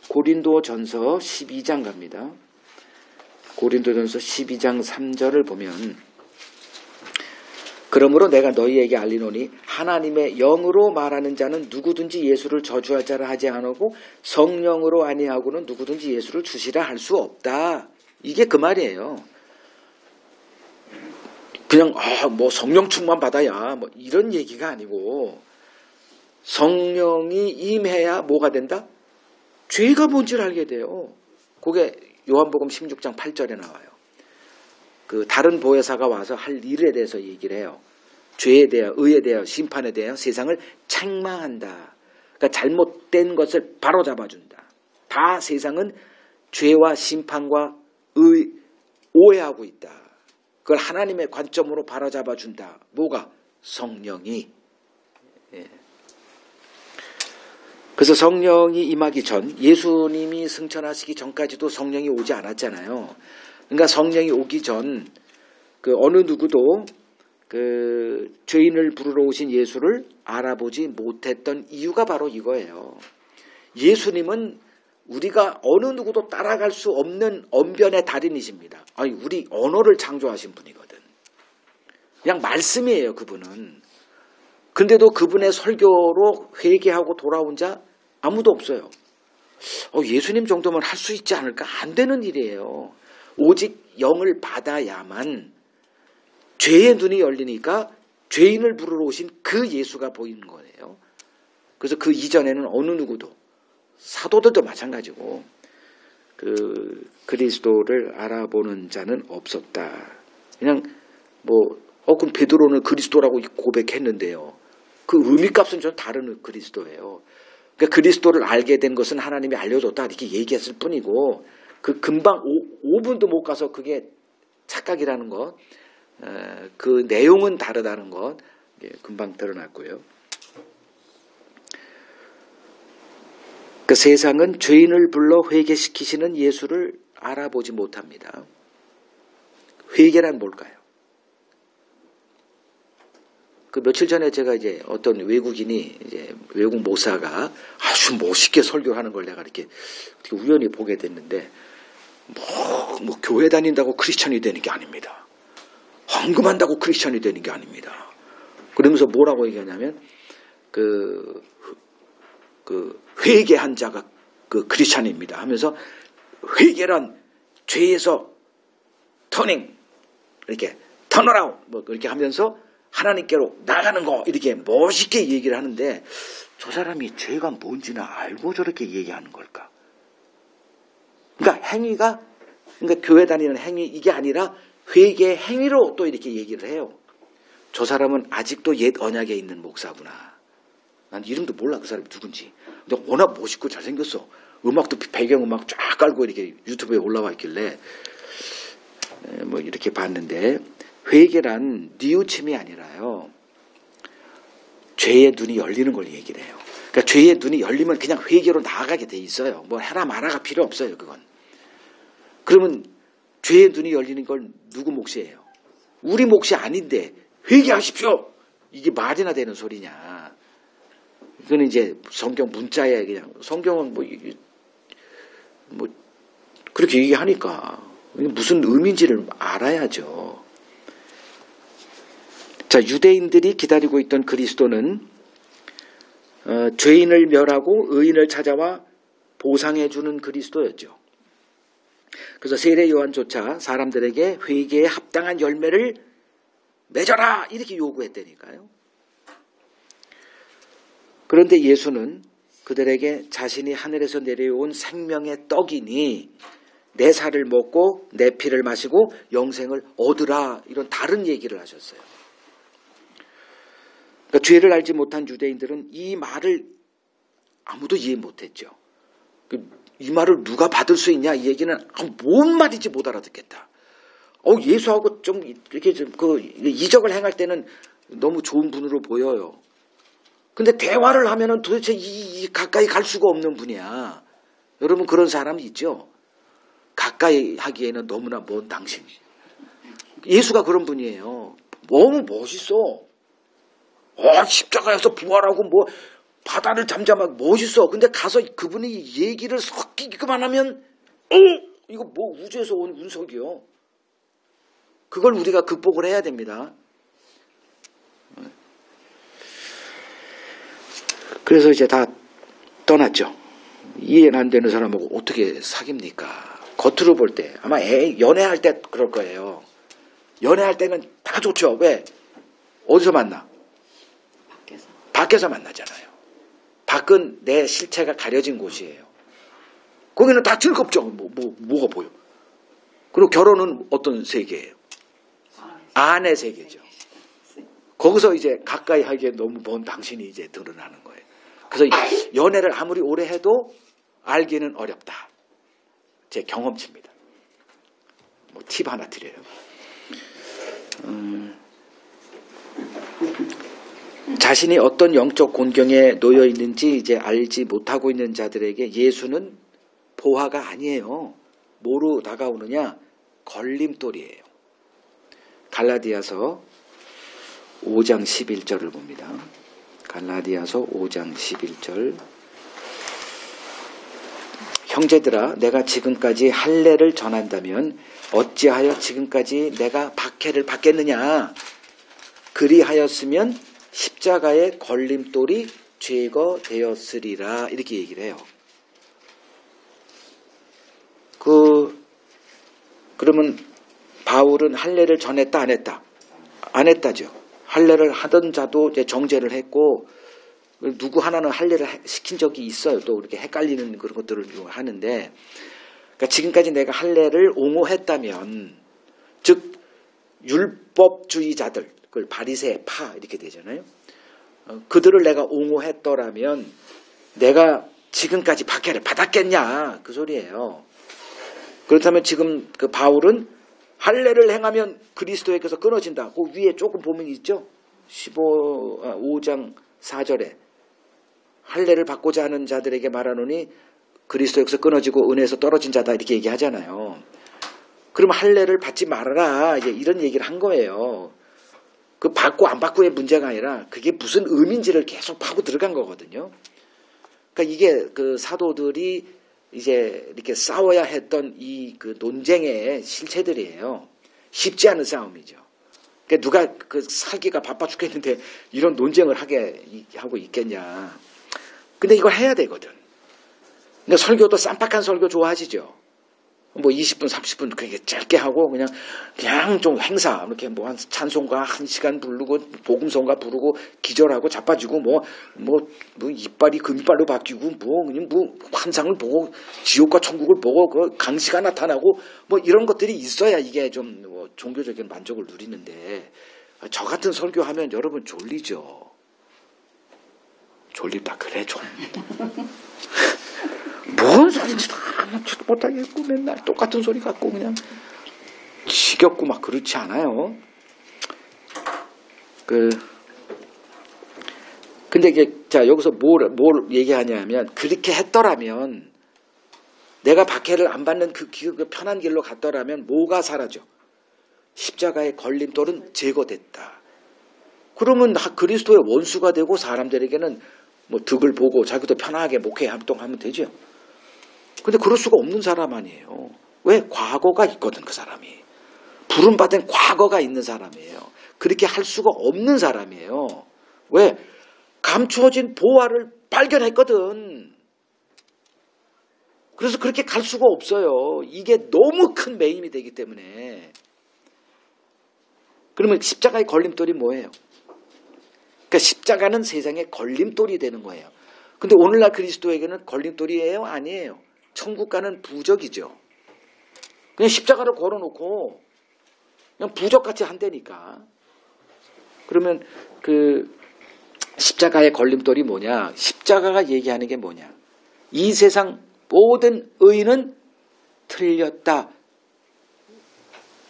고린도전서 12장 갑니다. 고린도전서 12장 3절을 보면 그러므로 내가 너희에게 알리노니 하나님의 영으로 말하는 자는 누구든지 예수를 저주할 자라 하지 않고 성령으로 아니하고는 누구든지 예수를 주시라 할 수 없다. 이게 그 말이에요. 그냥 뭐 성령 충만 받아야 뭐 이런 얘기가 아니고 성령이 임해야 뭐가 된다? 죄가 뭔지를 알게 돼요. 그게 요한복음 16장 8절에 나와요. 그 다른 보혜사가 와서 할 일에 대해서 얘기를 해요. 죄에 대하여, 의에 대하여, 심판에 대하여 세상을 책망한다. 그러니까 잘못된 것을 바로잡아준다. 다 세상은 죄와 심판과 오해하고 있다. 그걸 하나님의 관점으로 바로잡아준다. 뭐가? 성령이. 예. 그래서 성령이 임하기 전, 예수님이 승천하시기 전까지도 성령이 오지 않았잖아요. 그러니까 성령이 오기 전, 그 어느 누구도 그 죄인을 부르러 오신 예수를 알아보지 못했던 이유가 바로 이거예요. 예수님은 우리가 어느 누구도 따라갈 수 없는 언변의 달인이십니다. 아니, 우리 언어를 창조하신 분이거든. 그냥 말씀이에요, 그분은. 근데도 그분의 설교로 회개하고 돌아온 자 아무도 없어요. 예수님 정도면 할 수 있지 않을까? 안 되는 일이에요. 오직 영을 받아야만 죄의 눈이 열리니까 죄인을 부르러 오신 그 예수가 보이는 거예요. 그래서 그 이전에는 어느 누구도, 사도들도 마찬가지고 그 그리스도를 알아보는 자는 없었다. 그냥 그럼 베드로는 그리스도라고 고백했는데요. 그 의미값은 좀 다른 그리스도예요. 그러니까 그리스도를 알게 된 것은 하나님이 알려줬다 이렇게 얘기했을 뿐이고 그 금방 5분도 못 가서 그게 착각이라는 것, 그 내용은 다르다는 것 금방 드러났고요. 그 세상은 죄인을 불러 회개시키시는 예수를 알아보지 못합니다. 회개란 뭘까요? 그 며칠 전에 제가 이제 어떤 외국인이 이제 외국 목사가 아주 멋있게 설교하는 걸 내가 이렇게 우연히 보게 됐는데 뭐 교회 다닌다고 크리스천이 되는 게 아닙니다. 헌금한다고 크리스천이 되는 게 아닙니다. 그러면서 뭐라고 얘기하냐면 그 회개한 자가 그 크리스천입니다 하면서 회개란 죄에서 터닝 이렇게 턴어라운 뭐 이렇게 하면서 하나님께로 나가는 거 이렇게 멋있게 얘기를 하는데 저 사람이 죄가 뭔지는 알고 저렇게 얘기하는 걸까? 그러니까 행위가 그러니까 교회 다니는 행위 이게 아니라 회개 행위로 또 이렇게 얘기를 해요. 저 사람은 아직도 옛 언약에 있는 목사구나. 난 이름도 몰라 그 사람이 누군지. 근데 워낙 멋있고 잘생겼어. 음악도 배경음악 쫙 깔고 이렇게 유튜브에 올라와 있길래 뭐 이렇게 봤는데 회개란 뉘우침이 아니라요. 죄의 눈이 열리는 걸 얘기를 해요. 그러니까 그러니까 죄의 눈이 열리면 그냥 회개로 나아가게 돼 있어요. 뭐 해라 마라가 필요 없어요. 그건. 그러면 죄의 눈이 열리는 걸 누구 몫이에요? 우리 몫이 아닌데 회개하십시오. 이게 말이나 되는 소리냐. 이거는 이제 성경 문자에 그냥 성경은 뭐 그렇게 얘기하니까 무슨 의미인지를 알아야죠. 자, 유대인들이 기다리고 있던 그리스도는 죄인을 멸하고 의인을 찾아와 보상해 주는 그리스도였죠. 그래서 세례 요한조차 사람들에게 회개에 합당한 열매를 맺어라 이렇게 요구했다니까요. 그런데 예수는 그들에게 자신이 하늘에서 내려온 생명의 떡이니 내 살을 먹고 내 피를 마시고 영생을 얻으라 이런 다른 얘기를 하셨어요. 그러니까 죄를 알지 못한 유대인들은 이 말을 아무도 이해 못했죠. 이 말을 누가 받을 수 있냐 이 얘기는 뭔 말인지 못 알아듣겠다. 예수하고 좀 이렇게 좀 이적을 행할 때는 너무 좋은 분으로 보여요. 근데 대화를 하면은 도대체 가까이 갈 수가 없는 분이야. 여러분 그런 사람이 있죠? 가까이 하기에는 너무나 먼 당신. 예수가 그런 분이에요. 너무 멋있어. 십자가에서 부활하고 뭐 바다를 잠잠하고 멋있어. 근데 가서 그분이 얘기를 섞이기만 하면 이거 뭐 우주에서 온 운석이요. 그걸 우리가 극복을 해야 됩니다. 그래서 이제 다 떠났죠. 이해는 안 되는 사람하고 어떻게 사깁니까? 겉으로 볼 때 아마 연애할 때 그럴 거예요. 연애할 때는 다 좋죠. 왜? 어디서 만나? 밖에서 만나잖아요. 밖은 내 실체가 가려진 곳이에요. 거기는 다 즐겁죠. 뭐가 보여? 그리고 결혼은 어떤 세계예요? 안의 세계죠. 거기서 이제 가까이 하기에 너무 먼 당신이 이제 드러나는 거예요. 그래서 연애를 아무리 오래 해도 알기는 어렵다. 제 경험치입니다. 뭐 팁 하나 드려요. 자신이 어떤 영적 곤경에 놓여 있는지 이제 알지 못하고 있는 자들에게 예수는 보화가 아니에요. 뭐로 다가오느냐? 걸림돌이에요. 갈라디아서 5장 11절을 봅니다. 갈라디아서 5장 11절. 형제들아 내가 지금까지 할례를 전한다면 어찌하여 지금까지 내가 박해를 받겠느냐? 그리하였으면 십자가의 걸림돌이 제거되었으리라 이렇게 얘기를 해요. 그러면 바울은 할례를 전했다 안 했다? 안 했다죠. 할례를 하던 자도 이제 정죄를 했고 누구 하나는 할례를 시킨 적이 있어요. 또 이렇게 헷갈리는 그런 것들을 하는데 그러니까 지금까지 내가 할례를 옹호했다면 즉 율법주의자들 그걸 바리새 파 이렇게 되잖아요. 그들을 내가 옹호했더라면 내가 지금까지 박해를 받았겠냐 그 소리예요. 그렇다면 지금 그 바울은 할례를 행하면 그리스도에게서 끊어진다. 그 위에 조금 보면 있죠. 5장 4절에 할례를 받고자 하는 자들에게 말하노니 그리스도에게서 끊어지고 은혜에서 떨어진 자다 이렇게 얘기하잖아요. 그럼 할례를 받지 말아라 이제 이런 얘기를 한 거예요. 그 받고 안 받고의 문제가 아니라 그게 무슨 의미인지를 계속 파고 들어간 거거든요. 그러니까 이게 그 사도들이 이제 이렇게 싸워야 했던 이 그 논쟁의 실체들이에요. 쉽지 않은 싸움이죠. 그러니까 누가 그 살기가 바빠 죽겠는데 이런 논쟁을 하고 있겠냐. 근데 이걸 해야 되거든. 그러니까 설교도 쌈박한 설교 좋아하시죠. 뭐 20분, 30분 그렇게 짧게 하고 그냥 좀 행사 이렇게 뭐 한 찬송가 1시간 부르고 복음성가 부르고 기절하고 자빠지고 뭐 이빨이 금이빨로 바뀌고 그냥 환상을 보고 지옥과 천국을 보고 그 강시가 나타나고 뭐 이런 것들이 있어야 이게 좀 뭐 종교적인 만족을 누리는데 저 같은 설교하면 여러분 졸리죠. 졸립다 그래 좀. 뭔 소리인지도 아무것도 못하겠고 맨날 똑같은 소리 갖고 그냥 지겹고 막 그렇지 않아요. 근데 이게 자, 여기서 뭘 얘기하냐면, 그렇게 했더라면, 내가 박해를 안 받는 그 편한 길로 갔더라면 뭐가 사라져? 십자가의 걸림돌은 제거됐다. 그러면 그리스도의 원수가 되고 사람들에게는 뭐 득을 보고 자기도 편하게 목회 활동하면 되죠. 근데 그럴 수가 없는 사람 아니에요. 왜? 과거가 있거든, 그 사람이. 부름받은 과거가 있는 사람이에요. 그렇게 할 수가 없는 사람이에요. 왜? 감추어진 보화를 발견했거든. 그래서 그렇게 갈 수가 없어요. 이게 너무 큰 매임이 되기 때문에. 그러면 십자가의 걸림돌이 뭐예요? 그러니까 십자가는 세상의 걸림돌이 되는 거예요. 근데 오늘날 그리스도에게는 걸림돌이에요? 아니에요. 천국 가는 부적이죠. 그냥 십자가를 걸어놓고 그냥 부적같이 한다니까. 그러면 그 십자가의 걸림돌이 뭐냐? 십자가가 얘기하는 게 뭐냐? 이 세상 모든 의는 틀렸다.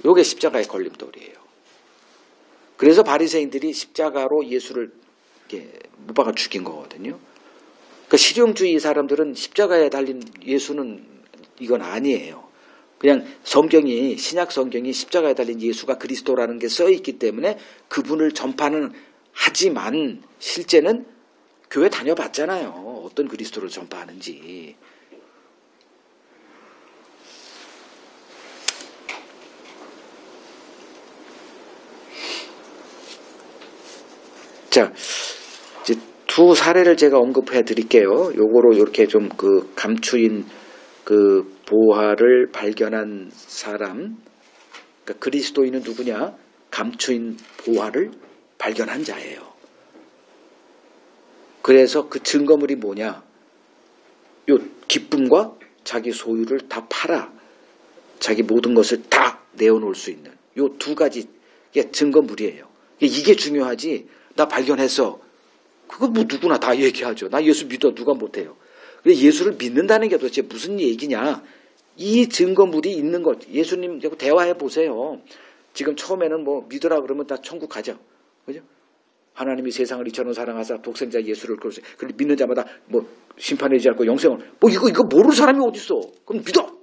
요게 십자가의 걸림돌이에요. 그래서 바리새인들이 십자가로 예수를 못 박아 죽인 거거든요. 그러니까 실용주의 사람들은 십자가에 달린 예수는 이건 아니에요. 그냥 성경이, 신약 성경이 십자가에 달린 예수가 그리스도라는 게 써 있기 때문에 그분을 전파는 하지만 실제는 교회 다녀봤잖아요. 어떤 그리스도를 전파하는지. 자, 이제 두 사례를 제가 언급해 드릴게요. 요거로 이렇게 좀 그 감추인 그 보화를 발견한 사람, 그러니까 그리스도인은 누구냐? 감추인 보화를 발견한 자예요. 그래서 그 증거물이 뭐냐? 요 기쁨과 자기 소유를 다 팔아 자기 모든 것을 다 내어놓을 수 있는 요 두 가지 증거물이에요. 이게 중요하지. 나 발견했어. 그거 뭐 누구나 다 얘기하죠. 나 예수 믿어. 누가 못해요. 근데 예수를 믿는다는 게 도대체 무슨 얘기냐. 이 증거물이 있는 것. 예수님 대화해 보세요. 지금 처음에는 뭐 믿으라 그러면 다 천국 가죠. 그죠? 하나님이 세상을 이처럼 사랑하사 독생자 예수를 그러세요. 근데 믿는 자마다 뭐 심판하지 않고 영생을 뭐 이거 모르는 사람이 어디 있어? 그럼 믿어.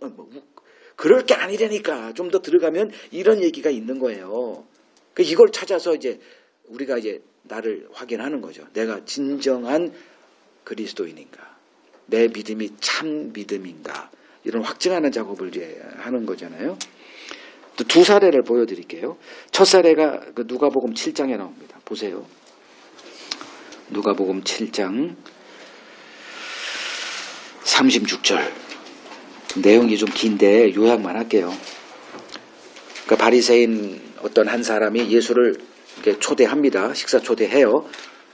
그럴 게 아니라니까. 좀 더 들어가면 이런 얘기가 있는 거예요. 이걸 찾아서 이제 우리가 이제 나를 확인하는 거죠. 내가 진정한 그리스도인인가? 내 믿음이 참 믿음인가? 이런 확증하는 작업을 이제 하는 거잖아요. 또 두 사례를 보여드릴게요. 첫 사례가 그 누가복음 7장에 나옵니다. 보세요. 누가복음 7장 36절. 내용이 좀 긴데 요약만 할게요. 그러니까 바리새인 어떤 한 사람이 예수를 이렇게 초대합니다. 식사 초대해요.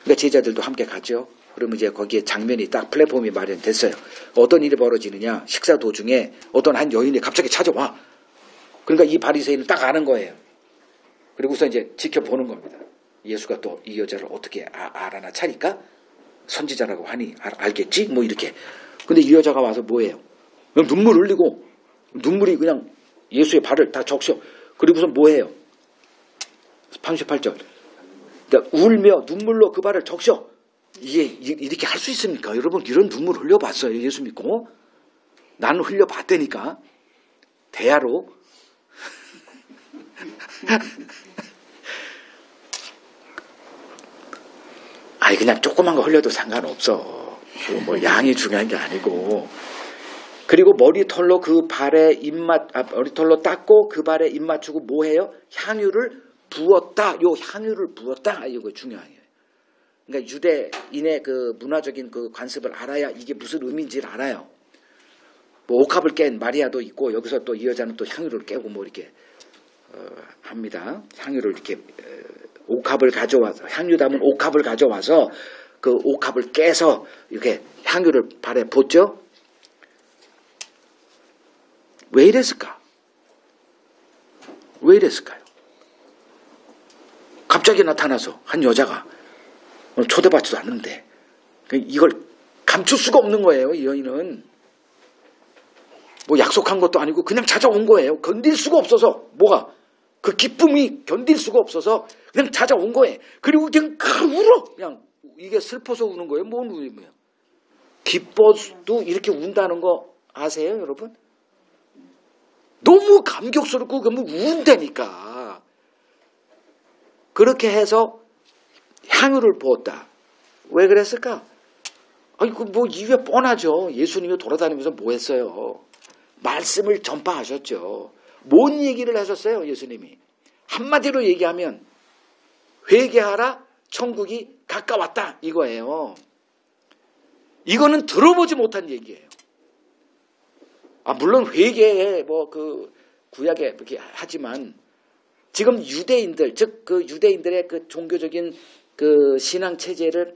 그러니까 제자들도 함께 가죠. 그러면 이제 거기에 장면이 딱 플랫폼이 마련됐어요. 어떤 일이 벌어지느냐? 식사 도중에 어떤 한 여인이 갑자기 찾아와. 그러니까 이 바리새인은 딱 아는 거예요. 그리고서 이제 지켜보는 겁니다. 예수가 또 이 여자를 어떻게 알아나 차릴까? 선지자라고 하니 알겠지? 뭐 이렇게. 근데 이 여자가 와서 뭐예요? 그냥 눈물 흘리고 눈물이 그냥 예수의 발을 다 적셔. 그리고서 뭐해요? 38절. 그러니까 울며 눈물로 그 발을 적셔. 이게 이렇게 할 수 있습니까? 여러분 이런 눈물 흘려봤어요? 예수 믿고? 나는 흘려봤다니까. 대야로. 아니 그냥 조그만 거 흘려도 상관없어. 뭐 양이 중요한 게 아니고. 그리고 머리털로 그 발에 머리털로 닦고 그 발에 입 맞추고 뭐 해요? 향유를 부었다. 요 향유를 부었다. 이거 중요해요. 그러니까 유대인의 그 문화적인 그 관습을 알아야 이게 무슨 의미인지를 알아요. 뭐 옥합을 깬 마리아도 있고 여기서 또 이 여자는 또 향유를 깨고 뭐 이렇게 합니다. 향유를 이렇게 옥합을 가져와서 향유 담은 옥합을 가져와서 그 옥합을 깨서 이렇게 향유를 발에 붓죠. 왜 이랬을까? 왜 이랬을까요? 갑자기 나타나서 한 여자가 초대받지도 않는데 이걸 감출 수가 없는 거예요. 이 여인은 뭐 약속한 것도 아니고 그냥 찾아온 거예요. 견딜 수가 없어서. 뭐가? 그 기쁨이 견딜 수가 없어서 그냥 찾아온 거예요. 그리고 그냥 울어. 그냥 이게 슬퍼서 우는 거예요? 뭔 울음이에요? 기뻐도 이렇게 운다는 거 아세요, 여러분? 너무 감격스럽고 그러면 운다니까. 그렇게 해서 향유를 부었다. 왜 그랬을까? 아니, 뭐 이유가 뻔하죠. 예수님이 돌아다니면서 뭐 했어요? 말씀을 전파하셨죠. 뭔 얘기를 하셨어요, 예수님이? 한마디로 얘기하면 회개하라, 천국이 가까웠다 이거예요. 이거는 들어보지 못한 얘기예요. 물론 회개에 뭐 그 구약에 그렇게 하지만 지금 유대인들, 즉 그 유대인들의 그 종교적인 그 신앙 체제를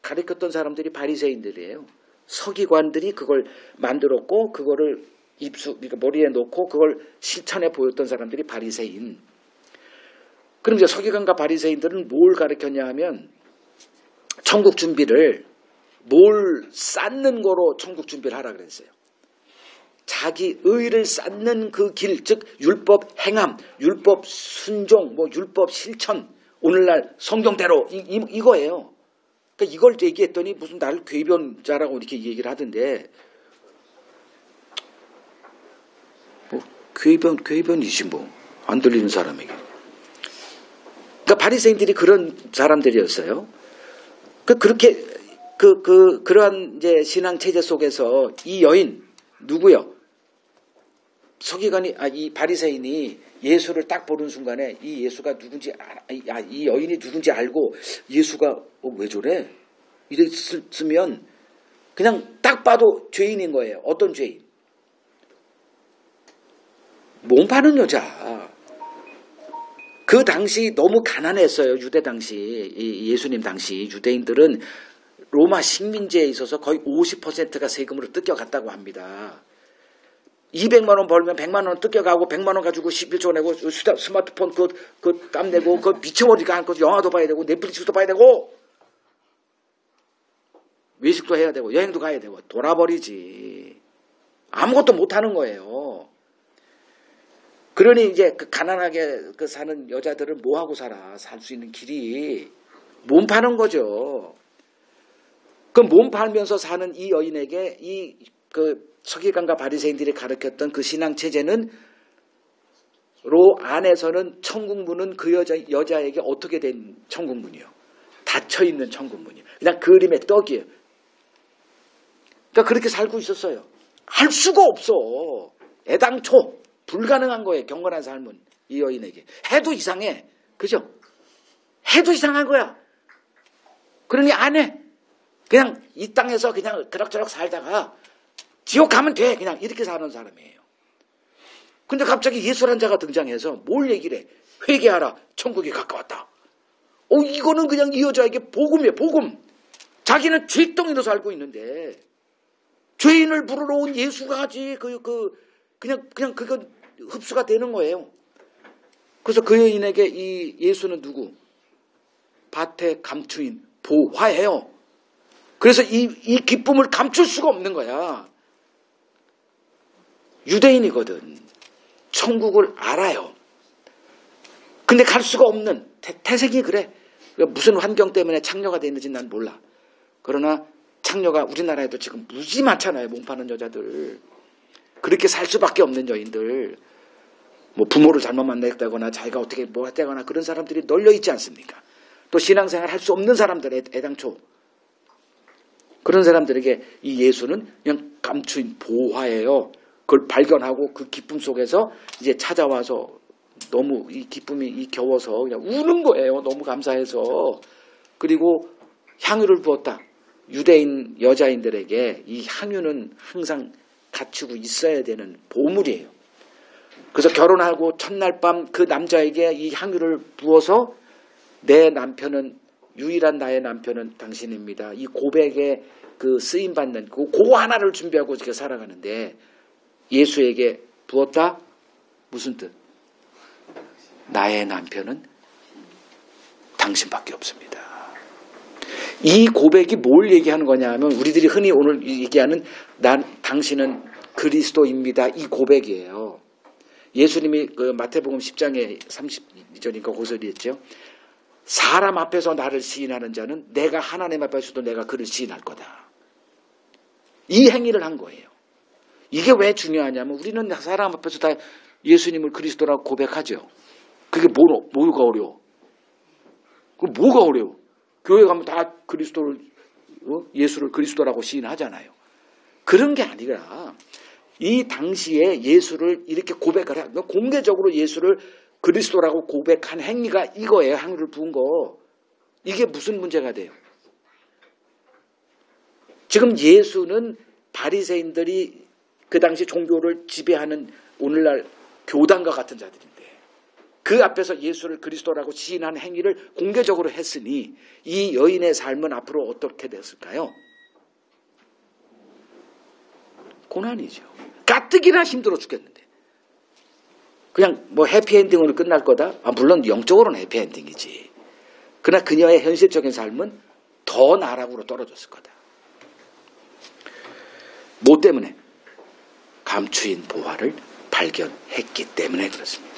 가르쳤던 사람들이 바리새인들이에요. 서기관들이 그걸 만들었고 그거를 그러니까 머리에 놓고 그걸 실천해 보였던 사람들이 바리새인. 그럼 이제 서기관과 바리새인들은 뭘 가르쳤냐 하면 천국 준비를 뭘 쌓는 거로 천국 준비를 하라 그랬어요. 자기 의를 쌓는 그 길, 즉 율법 행함, 율법 순종, 뭐 율법 실천, 오늘날 성경대로 이거예요. 그러니까 이걸 얘기했더니 무슨 나를 궤변자라고 이렇게 얘기를 하던데, 뭐 궤변이지 뭐 안 들리는 사람에게. 그러니까 바리새인들이 그런 사람들이었어요. 그렇게 그러한 이제 신앙 체제 속에서 이 여인 누구요? 서기관이 이 바리새인이 예수를 딱 보는 순간에 이 예수가 누군지 이 여인이 누군지 알고 예수가 왜 저래? 이랬으면 그냥 딱 봐도 죄인인 거예요. 어떤 죄인? 몸 파는 여자. 그 당시 너무 가난했어요. 유대 당시, 예수님 당시 유대인들은 로마 식민지에 있어서 거의 50%가 세금으로 뜯겨갔다고 합니다. 200만 원 벌면 100만 원 뜯겨가고 100만 원 가지고 11조 내고 스마트폰 그 값 내고 그 미쳐버리니까 않고 영화도 봐야 되고 넷플릭스도 봐야 되고 외식도 해야 되고 여행도 가야 되고 돌아버리지. 아무것도 못하는 거예요. 그러니 이제 그 가난하게 사는 여자들은 뭐 하고 살아? 살 수 있는 길이 몸 파는 거죠. 그 몸 팔면서 사는 이 여인에게 그 서기관과 바리새인들이 가르쳤던 그 신앙 체제는 로 안에서는 천국문은 그 여자에게 어떻게 된 천국문이요? 닫혀 있는 천국문이요. 그냥 그림의 떡이에요. 그러니까 그렇게 살고 있었어요. 할 수가 없어. 애당초 불가능한 거예요. 경건한 삶은 이 여인에게. 해도 이상해. 그죠? 해도 이상한 거야. 그러니 안 해. 그냥 이 땅에서 그냥 그럭저럭 살다가 지옥 가면 돼. 그냥 이렇게 사는 사람이에요. 근데 갑자기 예수란 자가 등장해서 뭘 얘기를 해? 회개하라. 천국이 가까웠다. 이거는 그냥 이 여자에게 복음이에요. 복음. 자기는 죄덩이로 살고 있는데 죄인을 부르러 온 예수가 하지. 그냥 그건 흡수가 되는 거예요. 그래서 그 여인에게 이 예수는 누구? 밭의 감추인 보화예요. 그래서 이 기쁨을 감출 수가 없는 거야. 유대인이거든. 천국을 알아요. 근데 갈 수가 없는 태생이 그래. 무슨 환경 때문에 창녀가 되는지 난 몰라. 그러나 창녀가 우리나라에도 지금 무지 많잖아요. 몸 파는 여자들. 그렇게 살 수밖에 없는 여인들. 뭐 부모를 잘못 만났다거나 자기가 어떻게 뭐 했다거나 그런 사람들이 널려 있지 않습니까? 또 신앙생활 할 수 없는 사람들 애당초. 그런 사람들에게 이 예수는 그냥 감추인 보화예요. 그걸 발견하고 그 기쁨 속에서 이제 찾아와서 너무 이 기쁨이 겨워서 그냥 우는 거예요. 너무 감사해서. 그리고 향유를 부었다. 유대인 여자인들에게 이 향유는 항상 갖추고 있어야 되는 보물이에요. 그래서 결혼하고 첫날 밤 그 남자에게 이 향유를 부어서 내 남편은 유일한 나의 남편은 당신입니다. 이 고백에 그 쓰임받는 그 하나를 준비하고 이렇게 살아가는데 예수에게 부었다? 무슨 뜻? 나의 남편은 당신밖에 없습니다. 이 고백이 뭘 얘기하는 거냐 하면 우리들이 흔히 오늘 얘기하는 당신은 그리스도입니다. 이 고백이에요. 예수님이 그 마태복음 10장에 32절인가 고설이 했죠. 사람 앞에서 나를 시인하는 자는 내가 하나님 앞에서도 내가 그를 시인할 거다. 이 행위를 한 거예요. 이게 왜 중요하냐면 우리는 사람 앞에서 다 예수님을 그리스도라고 고백하죠. 그게 뭐가 어려워? 뭐가 어려워? 교회 가면 다 그리스도를 예수를 그리스도라고 시인하잖아요. 그런 게 아니라 이 당시에 예수를 이렇게 고백을 해. 공개적으로 예수를 그리스도라고 고백한 행위가 이거예요. 향유를 부은 거. 이게 무슨 문제가 돼요? 지금 예수는 바리새인들이 그 당시 종교를 지배하는 오늘날 교단과 같은 자들인데 그 앞에서 예수를 그리스도라고 시인하는 행위를 공개적으로 했으니 이 여인의 삶은 앞으로 어떻게 됐을까요? 고난이죠. 가뜩이나 힘들어 죽겠는데. 그냥 뭐 해피엔딩으로 끝날 거다? 물론 영적으로는 해피엔딩이지. 그러나 그녀의 현실적인 삶은 더 나락으로 떨어졌을 거다. 뭐 때문에? 감추인 보화를 발견했기 때문에 그렇습니다.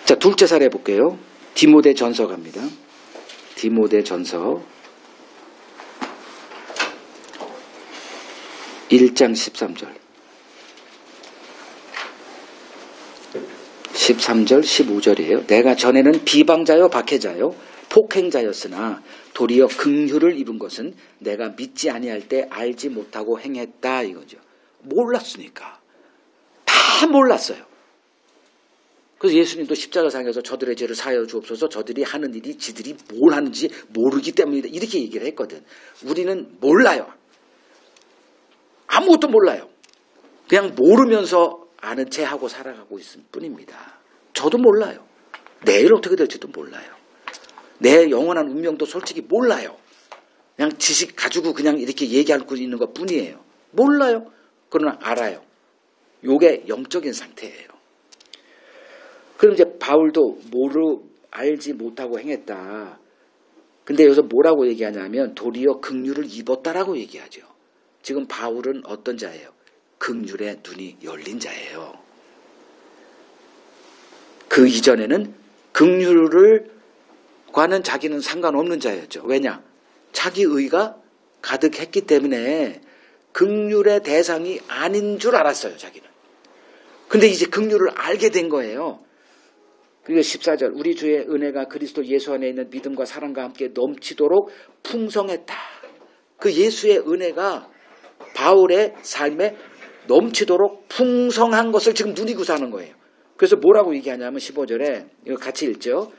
자, 둘째 사례 볼게요. 디모데 전서 갑니다. 디모데 전서 1장 13절. 13절 15절이에요. 내가 전에는 비방자요 박해자요 폭행자였으나 도리어 긍휼을 입은 것은 내가 믿지 아니할 때 알지 못하고 행했다 이거죠. 몰랐으니까. 다 몰랐어요. 그래서 예수님도 십자가상에서 저들의 죄를 사하여 주옵소서 저들이 하는 일이 지들이 뭘 하는지 모르기 때문이다 이렇게 얘기를 했거든. 우리는 몰라요. 아무것도 몰라요. 그냥 모르면서 아는 체 하고 살아가고 있을 뿐입니다. 저도 몰라요. 내일 어떻게 될지도 몰라요. 내 영원한 운명도 솔직히 몰라요. 그냥 지식 가지고 그냥 이렇게 얘기하고 있는 것 뿐이에요. 몰라요. 그러나 알아요. 요게 영적인 상태예요. 그럼 이제 바울도 알지 못하고 행했다. 근데 여기서 뭐라고 얘기하냐면 도리어 긍휼을 입었다라고 얘기하죠. 지금 바울은 어떤 자예요? 긍휼의 눈이 열린 자예요. 그 이전에는 긍휼과는 자기는 상관없는 자였죠. 왜냐? 자기 의가 가득했기 때문에 긍휼의 대상이 아닌 줄 알았어요. 자기는. 근데 이제 긍휼을 알게 된 거예요. 그리고 14절 우리 주의 은혜가 그리스도 예수 안에 있는 믿음과 사랑과 함께 넘치도록 풍성했다. 그 예수의 은혜가 바울의 삶에 넘치도록 풍성한 것을 지금 누리고 사는 거예요. 그래서 뭐라고 얘기하냐면 15절에 이거 같이 읽죠.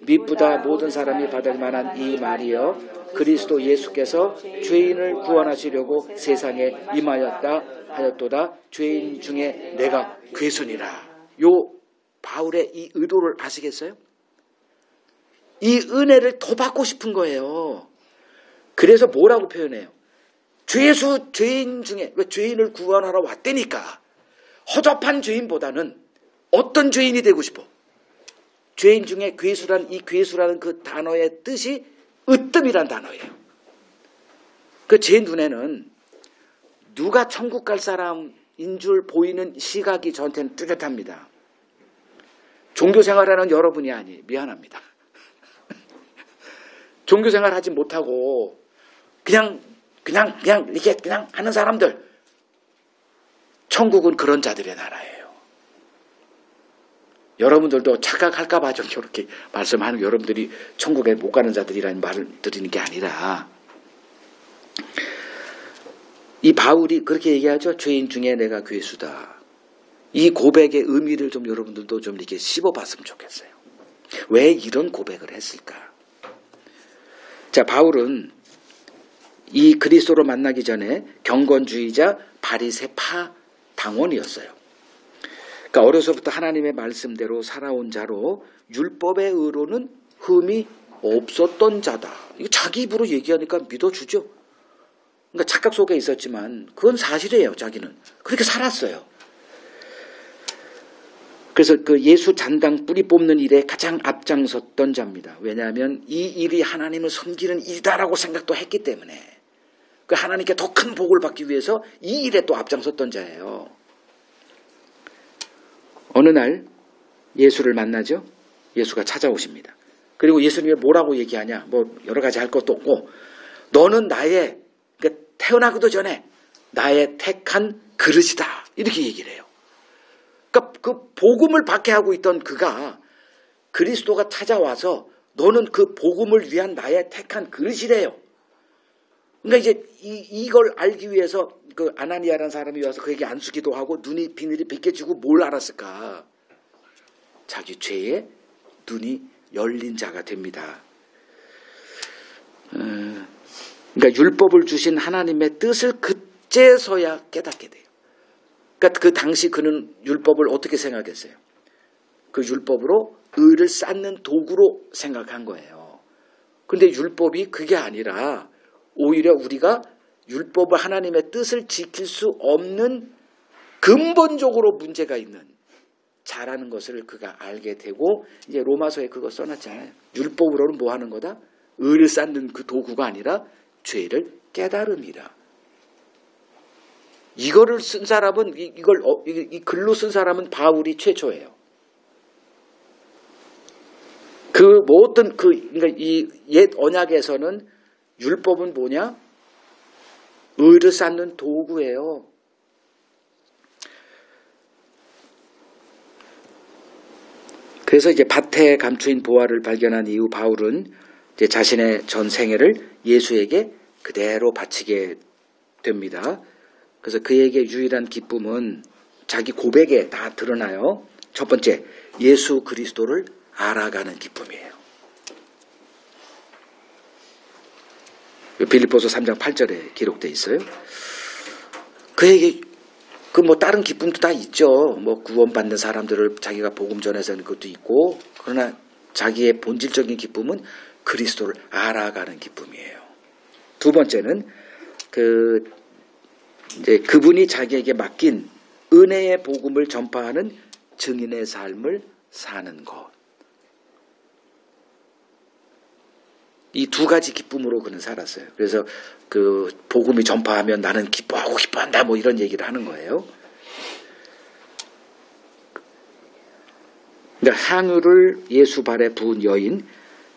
미쁘다 모든 사람이 받을 만한 이 말이여 그리스도 예수께서 죄인을 구원하시려고 세상에 임하였다 하였도다 죄인 중에 내가 괴순이라. 요 바울의 이 의도를 아시겠어요? 이 은혜를 더 받고 싶은 거예요. 그래서 뭐라고 표현해요? 죄인 중에 왜 죄인을 구원하러 왔다니까 허접한 죄인보다는 어떤 죄인이 되고 싶어? 죄인 중에 이 괴수라는 그 단어의 뜻이 으뜸이란 단어예요. 그 제 눈에는 누가 천국 갈 사람인 줄 보이는 시각이 저한테는 뚜렷합니다. 종교생활하는 여러분이 미안합니다. 종교생활 하지 못하고 그냥 이렇게 그냥 하는 사람들. 천국은 그런 자들의 나라예요. 여러분들도 착각할까봐 좀 저렇게 말씀하는 여러분들이 천국에 못 가는 자들이라는 말을 드리는 게 아니라 이 바울이 그렇게 얘기하죠. 죄인 중에 내가 괴수다. 이 고백의 의미를 좀 여러분들도 좀 이렇게 씹어봤으면 좋겠어요. 왜 이런 고백을 했을까? 자, 바울은 이 그리스도로 만나기 전에 경건주의자 바리새파 당원이었어요. 그러니까 어려서부터 하나님의 말씀대로 살아온 자로 율법의 의로는 흠이 없었던 자다. 이거 자기 입으로 얘기하니까 믿어주죠. 그러니까 착각 속에 있었지만 그건 사실이에요. 자기는 그렇게 살았어요. 그래서 그 예수 잔당 뿌리 뽑는 일에 가장 앞장섰던 자입니다. 왜냐하면 이 일이 하나님을 섬기는 일이다라고 생각도 했기 때문에 그 하나님께 더 큰 복을 받기 위해서 이 일에 또 앞장섰던 자예요. 어느 날 예수를 만나죠. 예수가 찾아오십니다. 그리고 예수님이 뭐라고 얘기하냐? 뭐 여러 가지 할 것도 없고 너는 나의 그러니까 태어나기도 전에 나의 택한 그릇이다. 이렇게 얘기를 해요. 그러니까 그 복음을 받게 하고 있던 그가 그리스도가 찾아와서 너는 그 복음을 위한 나의 택한 그릇이래요. 그러니까 이제 이걸 알기 위해서 그 아나니아라는 사람이 와서 그에게 안수기도 하고 눈이 비늘이 벗겨지고 뭘 알았을까? 자기 죄에 눈이 열린 자가 됩니다. 그러니까 율법을 주신 하나님의 뜻을 그제서야 깨닫게 돼요. 그러니까 그 당시 그는 율법을 어떻게 생각했어요? 그 율법으로 의를 쌓는 도구로 생각한 거예요. 근데 율법이 그게 아니라 오히려 우리가 율법을 하나님의 뜻을 지킬 수 없는 근본적으로 문제가 있는 자라는 것을 그가 알게 되고 이제 로마서에 그거 써놨잖아요. 율법으로는 뭐 하는 거다? 의를 쌓는 그 도구가 아니라 죄를 깨달음이다. 이거를 쓴 사람은 이 글로 쓴 사람은 바울이 최초예요. 그 모든 그러니까 이 옛 언약에서는 율법은 뭐냐? 의를 쌓는 도구예요. 그래서 이제 밭에 감추인 보화를 발견한 이후 바울은 이제 자신의 전 생애를 예수에게 그대로 바치게 됩니다. 그래서 그에게 유일한 기쁨은 자기 고백에 다 드러나요. 첫 번째, 예수 그리스도를 알아가는 기쁨이에요. 빌립보서 3장 8절에 기록되어 있어요. 그에게 뭐 다른 기쁨도 다 있죠. 뭐 구원받는 사람들을 자기가 복음 전해서는 것도 있고, 그러나 자기의 본질적인 기쁨은 그리스도를 알아가는 기쁨이에요. 두 번째는 이제 그분이 자기에게 맡긴 은혜의 복음을 전파하는 증인의 삶을 사는 것. 이 두 가지 기쁨으로 그는 살았어요. 그래서 그 복음이 전파하면 나는 기뻐하고 기뻐한다 뭐 이런 얘기를 하는 거예요. 그러니까 향유를 예수 발에 부은 여인,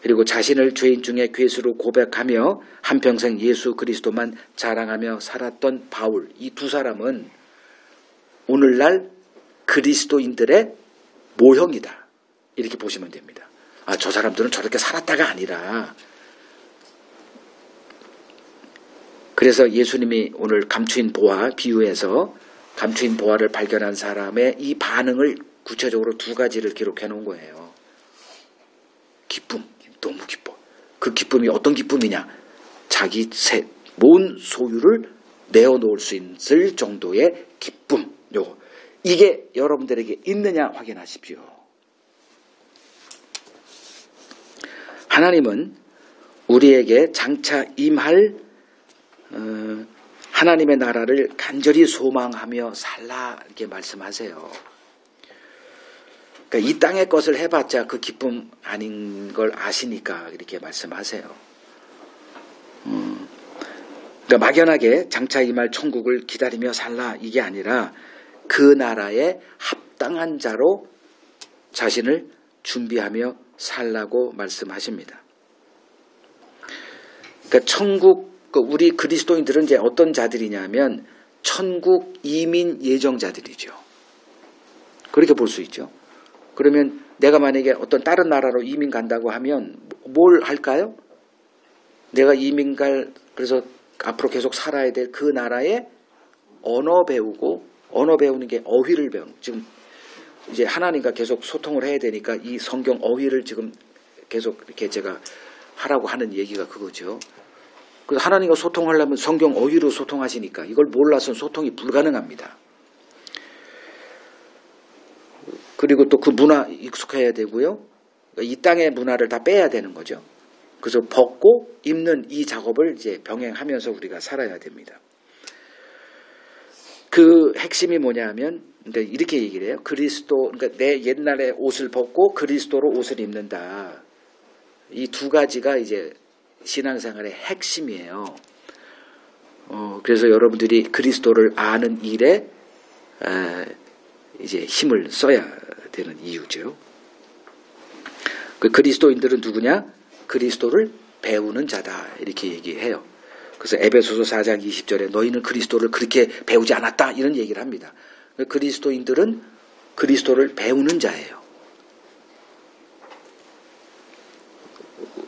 그리고 자신을 죄인 중에 괴수로 고백하며 한평생 예수 그리스도만 자랑하며 살았던 바울, 이 두 사람은 오늘날 그리스도인들의 모형이다. 이렇게 보시면 됩니다. 아, 저 사람들은 저렇게 살았다가 아니라, 그래서 예수님이 오늘 감추인 보화 비유에서 감추인 보화를 발견한 사람의 이 반응을 구체적으로 두 가지를 기록해 놓은 거예요. 기쁨, 너무 기뻐. 그 기쁨이 어떤 기쁨이냐? 자기 모은 소유를 내어놓을 수 있을 정도의 기쁨. 요거. 이게 여러분들에게 있느냐 확인하십시오. 하나님은 우리에게 장차 임할 하나님의 나라를 간절히 소망하며 살라 이렇게 말씀하세요. 그러니까 이 땅의 것을 해봤자 그 기쁨 아닌 걸 아시니까 이렇게 말씀하세요. 그러니까 막연하게 장차 임할 천국을 기다리며 살라 이게 아니라 그 나라에 합당한 자로 자신을 준비하며 살라고 말씀하십니다. 그러니까 천국, 우리 그리스도인들은 이제 어떤 자들이냐면 천국 이민 예정자들이죠. 그렇게 볼 수 있죠. 그러면 내가 만약에 어떤 다른 나라로 이민 간다고 하면 뭘 할까요? 내가 이민 그래서 앞으로 계속 살아야 될 그 나라의 언어 배우고, 언어 배우는 게 어휘를 배우는, 지금 이제 하나님과 계속 소통을 해야 되니까 이 성경 어휘를 지금 계속 이렇게 제가 하라고 하는 얘기가 그거죠. 그래서 하나님과 소통하려면 성경 어휘로 소통하시니까 이걸 몰라서는 소통이 불가능합니다. 그리고 또 그 문화 익숙해야 되고요. 이 땅의 문화를 다 빼야 되는 거죠. 그래서 벗고 입는 이 작업을 이제 병행하면서 우리가 살아야 됩니다. 그 핵심이 뭐냐면 이렇게 얘기를 해요. 그리스도, 그러니까 내 옛날에 옷을 벗고 그리스도로 옷을 입는다. 이 두 가지가 이제 신앙생활의 핵심이에요. 그래서 여러분들이 그리스도를 아는 일에 이제 힘을 써야 되는 이유죠. 그 그리스도인들은 누구냐? 그리스도를 배우는 자다 이렇게 얘기해요. 그래서 에베소서 4장 20절에 너희는 그리스도를 그렇게 배우지 않았다 이런 얘기를 합니다. 그리스도인들은 그리스도를 배우는 자예요.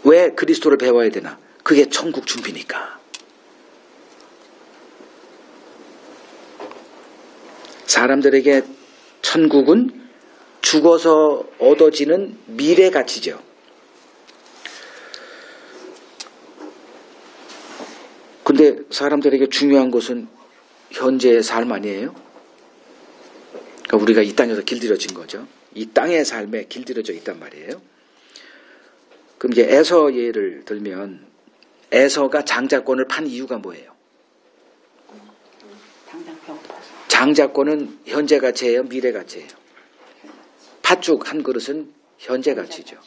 왜 그리스도를 배워야 되나? 그게 천국 준비니까. 사람들에게 천국은 죽어서 얻어지는 미래 가치죠. 근데 사람들에게 중요한 것은 현재의 삶 아니에요? 그러니까 우리가 이 땅에서 길들여진 거죠. 이 땅의 삶에 길들여져 있단 말이에요. 그럼 이제 에서 예를 들면 에서가 장자권을 판 이유가 뭐예요? 당장 배고파서. 장자권은 현재 가치예요? 미래 가치예요? 팥죽 한 그릇은 현재 가치죠.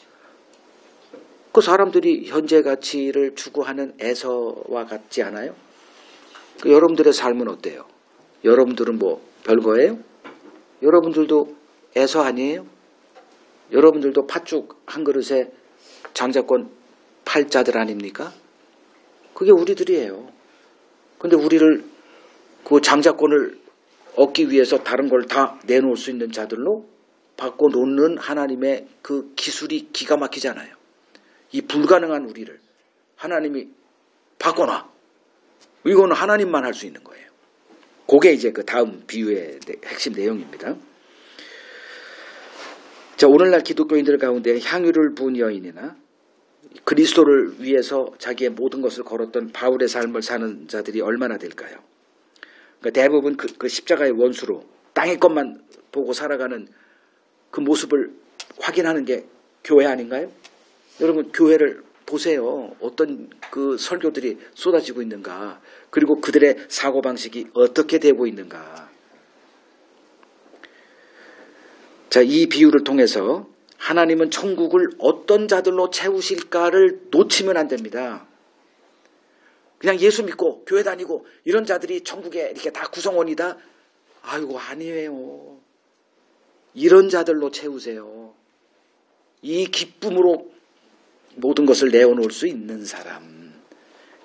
그 사람들이 현재 가치를 추구하는 에서와 같지 않아요? 그 여러분들의 삶은 어때요? 여러분들은 뭐 별거예요? 여러분들도 에서 아니에요? 여러분들도 팥죽 한 그릇에 장자권 팔자들 아닙니까? 그게 우리들이에요. 근데 우리를 그 장자권을 얻기 위해서 다른 걸 다 내놓을 수 있는 자들로 바꿔놓는 하나님의 그 기술이 기가 막히잖아요. 이 불가능한 우리를 하나님이 바꿔놔. 이거는 하나님만 할 수 있는 거예요. 그게 이제 그 다음 비유의 핵심 내용입니다. 자, 오늘날 기독교인들 가운데 향유를 부은 여인이나 그리스도를 위해서 자기의 모든 것을 걸었던 바울의 삶을 사는 자들이 얼마나 될까요? 그러니까 대부분 그 십자가의 원수로 땅의 것만 보고 살아가는 그 모습을 확인하는 게 교회 아닌가요? 여러분 교회를 보세요. 어떤 그 설교들이 쏟아지고 있는가. 그리고 그들의 사고방식이 어떻게 되고 있는가. 자, 이 비유를 통해서 하나님은 천국을 어떤 자들로 채우실까를 놓치면 안 됩니다. 그냥 예수 믿고 교회 다니고 이런 자들이 천국에 이렇게 다 구성원이다. 아이고 아니에요. 이런 자들로 채우세요. 이 기쁨으로 모든 것을 내어놓을 수 있는 사람.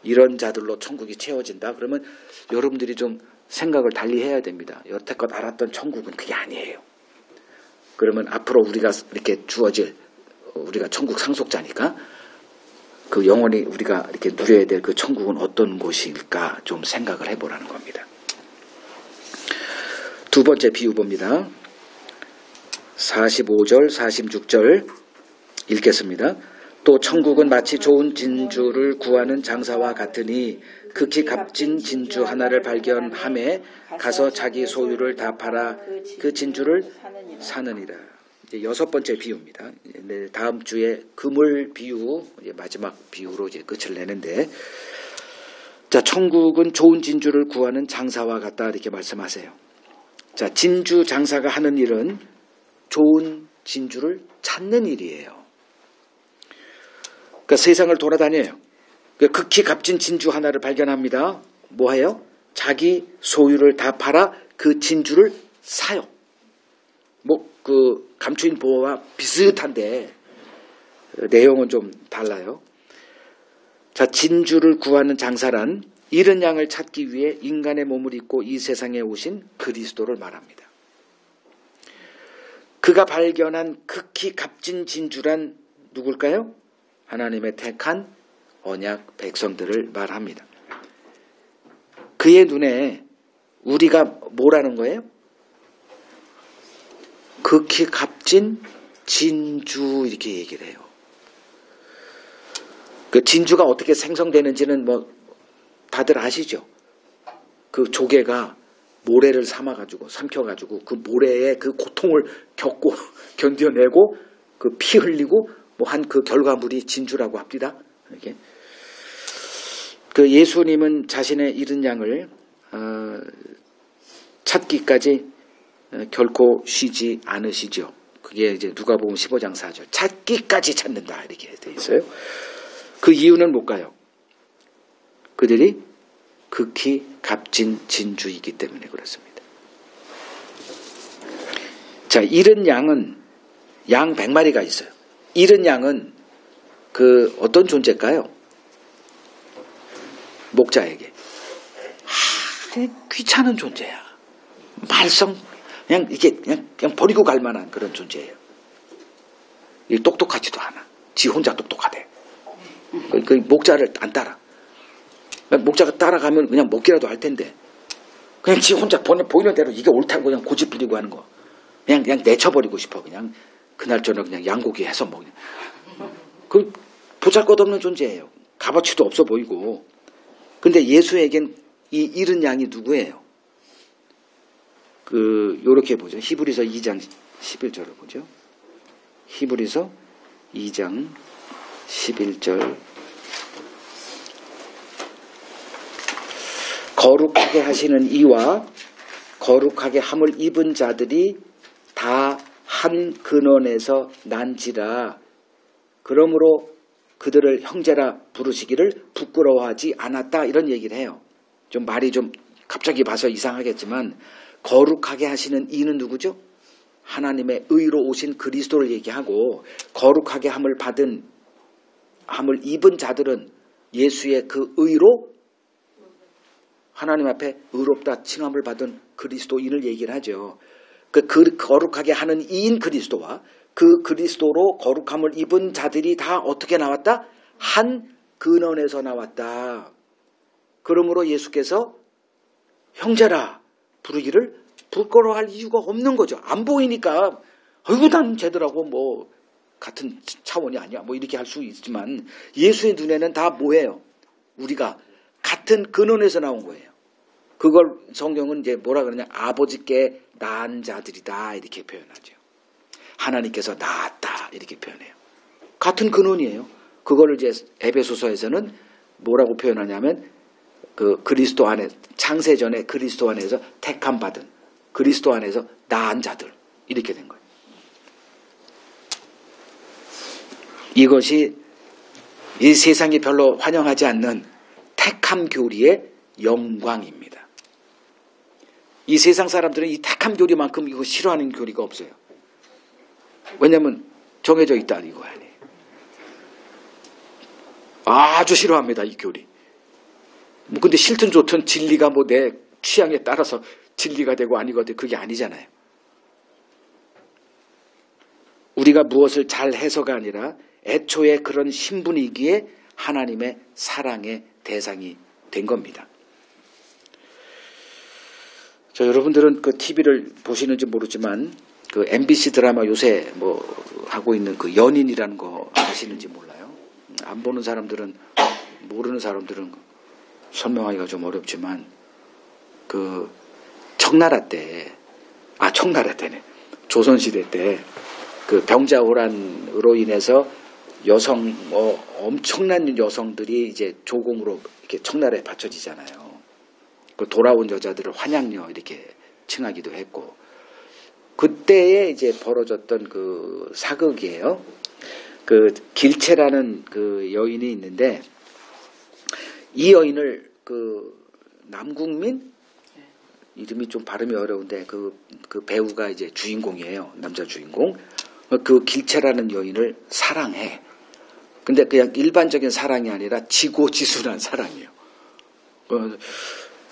이런 자들로 천국이 채워진다. 그러면 여러분들이 좀 생각을 달리 해야 됩니다. 여태껏 알았던 천국은 그게 아니에요. 그러면 앞으로 우리가 이렇게 주어질 우리가 천국 상속자니까 그 영원히 우리가 이렇게 누려야 될 그 천국은 어떤 곳일까 좀 생각을 해보라는 겁니다. 두 번째 비유 봅니다. 45절 46절 읽겠습니다. 또 천국은 마치 좋은 진주를 구하는 장사와 같으니 극히 값진 진주 하나를 발견함에 가서 자기 소유를 다 팔아 그 진주를 사느니라. 이제 여섯 번째 비유입니다. 네, 다음 주에 그물 비유 이제 마지막 비유로 이제 끝을 내는데, 자, 천국은 좋은 진주를 구하는 장사와 같다 이렇게 말씀하세요. 자, 진주 장사가 하는 일은 좋은 진주를 찾는 일이에요. 그러니까 세상을 돌아다녀요. 그러니까 극히 값진 진주 하나를 발견합니다. 뭐해요? 자기 소유를 다 팔아 그 진주를 사요. 뭐 그 감추인 보호와 비슷한데 내용은 좀 달라요. 자, 진주를 구하는 장사란 잃은 양을 찾기 위해 인간의 몸을 입고 이 세상에 오신 그리스도를 말합니다. 그가 발견한 극히 값진 진주란 누굴까요? 하나님의 택한 언약 백성들을 말합니다. 그의 눈에 우리가 뭐라는 거예요? 극히 값진 진주 이렇게 얘기를 해요. 그 진주가 어떻게 생성되는지는 뭐 다들 아시죠? 그 조개가 모래를 삼켜가지고 그 모래의 그 고통을 겪고 견뎌내고 그 피 흘리고 뭐 한 그 결과물이 진주라고 합니다. 이렇게. 그 예수님은 자신의 잃은 양을 찾기까지 결코 쉬지 않으시죠. 그게 이제 누가복음 15장 4절. 찾기까지 찾는다 이렇게 되어 있어요. 그 이유는 뭘까요? 그들이 극히 값진 진주이기 때문에 그렇습니다. 자, 잃은 양은 양 100마리가 있어요. 잃은 양은 그 어떤 존재일까요? 목자에게. 귀찮은 존재야. 말썽, 그냥 이게 그냥 버리고 갈 만한 그런 존재예요. 똑똑하지도 않아. 지 혼자 똑똑하대. 그 목자를 안 따라. 목자가 따라가면 그냥 먹기라도 할 텐데. 그냥 지 혼자 보이는 대로 이게 옳다고 그냥 고집 부리고 하는 거. 그냥 내쳐버리고 싶어. 그냥 그날 저녁 그냥 양고기 해서 먹냐. 그 보잘것없는 존재예요. 값어치도 없어 보이고. 근데 예수에겐 이 잃은 양이 누구예요? 요렇게 보죠. 히브리서 2장 11절을 보죠. 히브리서 2장 11절. 거룩하게 하시는 이와 거룩하게 함을 입은 자들이 다 한 근원에서 난지라. 그러므로 그들을 형제라 부르시기를 부끄러워하지 않았다. 이런 얘기를 해요. 좀 말이 좀 갑자기 봐서 이상하겠지만 거룩하게 하시는 이는 누구죠? 하나님의 의로 오신 그리스도를 얘기하고 거룩하게 함을 입은 자들은 예수의 그 의로 하나님 앞에 의롭다 칭함을 받은 그리스도인을 얘기를 하죠. 그 거룩하게 하는 이인 그리스도와 그 그리스도로 거룩함을 입은 자들이 다 어떻게 나왔다? 한 근원에서 나왔다. 그러므로 예수께서 형제라 부르기를 부끄러워할 이유가 없는 거죠. 안 보이니까 아이고 난 쟤들하고 뭐 같은 차원이 아니야 뭐 이렇게 할 수 있지만 예수의 눈에는 다 뭐예요? 우리가 같은 근원에서 나온 거예요. 그걸 성경은 이제 뭐라 그러냐? 아버지께 낳은 자들이다 이렇게 표현하죠. 하나님께서 낳았다 이렇게 표현해요. 같은 근원이에요. 그거를 이제 에베소서에서는 뭐라고 표현하냐면 그 그리스도 안에 창세전에 그리스도 안에서 택함 받은 그리스도 안에서 낳은 자들 이렇게 된 거예요. 이것이 이 세상이 별로 환영하지 않는 택함 교리의 영광입니다. 이 세상 사람들은 이 택함 교리만큼 이거 싫어하는 교리가 없어요. 왜냐하면 정해져 있다 이거 아니에요. 아주 싫어합니다 이 교리. 뭐 근데 싫든 좋든 진리가 뭐 내 취향에 따라서 진리가 되고 아니거든 그게 아니잖아요. 우리가 무엇을 잘 해서가 아니라 애초에 그런 신분이기에 하나님의 사랑의 대상이 된 겁니다. 여러분들은 그 TV를 보시는지 모르지만 그 MBC 드라마 요새 뭐 하고 있는 그 연인이라는 거 아시는지 몰라요. 안 보는 사람들은 모르는 사람들은 설명하기가 좀 어렵지만 그 청나라 때네 조선시대 때 그 병자호란으로 인해서 여성 엄청난 여성들이 이제 조공으로 이렇게 청나라에 바쳐지잖아요. 그 돌아온 여자들을 환양녀 이렇게 칭하기도 했고 그때에 이제 벌어졌던 그 사극이에요. 그 길채라는 그 여인이 있는데 이 여인을 그 남궁민 이름이 좀 발음이 어려운데 그 배우가 이제 주인공이에요. 남자 주인공. 그 길채라는 여인을 사랑해. 근데 그냥 일반적인 사랑이 아니라 지고지순한 사랑이에요.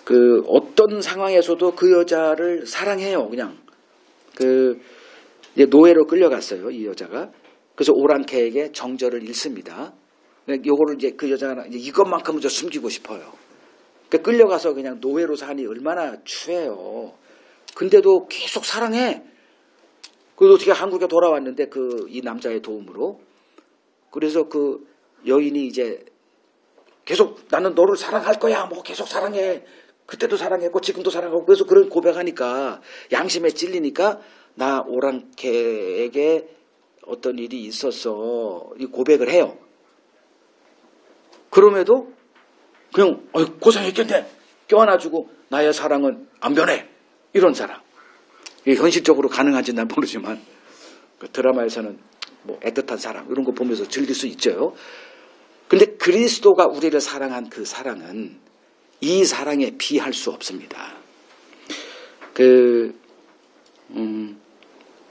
그 어떤 상황에서도 그 여자를 사랑해요. 그냥 이제 노예로 끌려갔어요. 이 여자가. 그래서 오랑캐에게 정절을 잃습니다. 요거를 이제 그 여자가 이것만큼은 좀 숨기고 싶어요. 그러니까 끌려가서 그냥 노예로 사니 얼마나 추해요. 근데도 계속 사랑해. 그래서 어떻게 한국에 돌아왔는데 이 남자의 도움으로. 그래서 그 여인이 이제 계속 나는 너를 사랑할 거야. 뭐 계속 사랑해. 그때도 사랑했고 지금도 사랑하고 그래서 그런 고백하니까 양심에 찔리니까 나 오랑캐에게 어떤 일이 있었어. 이 고백을 해요. 그럼에도 그냥 고생했겠네. 껴안아주고 나의 사랑은 안 변해. 이런 사랑. 이게 현실적으로 가능한지 난 모르지만 그 드라마에서는 뭐 애틋한 사랑 이런 거 보면서 즐길 수 있죠. 근데 그리스도가 우리를 사랑한 그 사랑은 이 사랑에 비할 수 없습니다.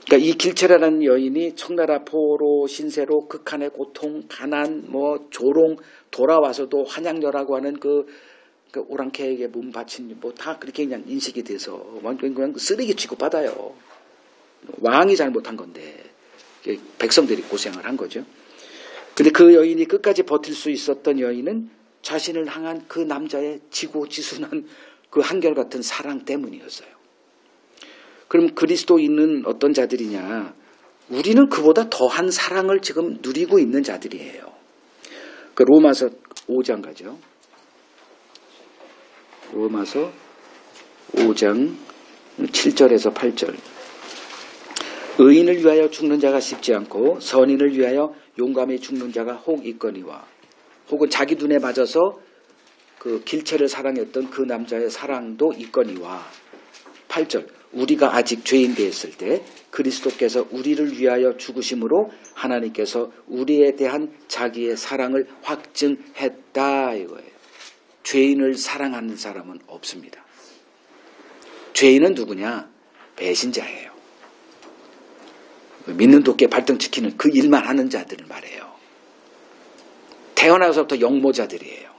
그러니까 이 길체라는 여인이 청나라 포로 신세로 극한의 고통, 가난, 조롱, 돌아와서도 환양녀라고 하는 그 오랑캐에게 몸 바친 다 그렇게 그냥 인식이 돼서 그냥 쓰레기 취급받아요. 왕이 잘못한 건데 백성들이 고생을 한 거죠. 근데 그 여인이 끝까지 버틸 수 있었던 여인은 자신을 향한 그 남자의 지고지순한 그 한결같은 사랑 때문이었어요. 그럼 그리스도 있는 어떤 자들이냐? 우리는 그보다 더한 사랑을 지금 누리고 있는 자들이에요. 그 로마서 5장 가죠. 로마서 5장 7절에서 8절. 의인을 위하여 죽는 자가 쉽지 않고 선인을 위하여 용감히 죽는 자가 혹 있거니와, 혹은 자기 눈에 맞아서 그 길체를 사랑했던 그 남자의 사랑도 있거니와. 8절. 우리가 아직 죄인 되었을 때 그리스도께서 우리를 위하여 죽으심으로 하나님께서 우리에 대한 자기의 사랑을 확증했다 이거예요. 죄인을 사랑하는 사람은 없습니다. 죄인은 누구냐? 배신자예요. 믿는 도끼에 발등지키는 그 일만 하는 자들을 말해요. 태어나서부터 영모자들이에요.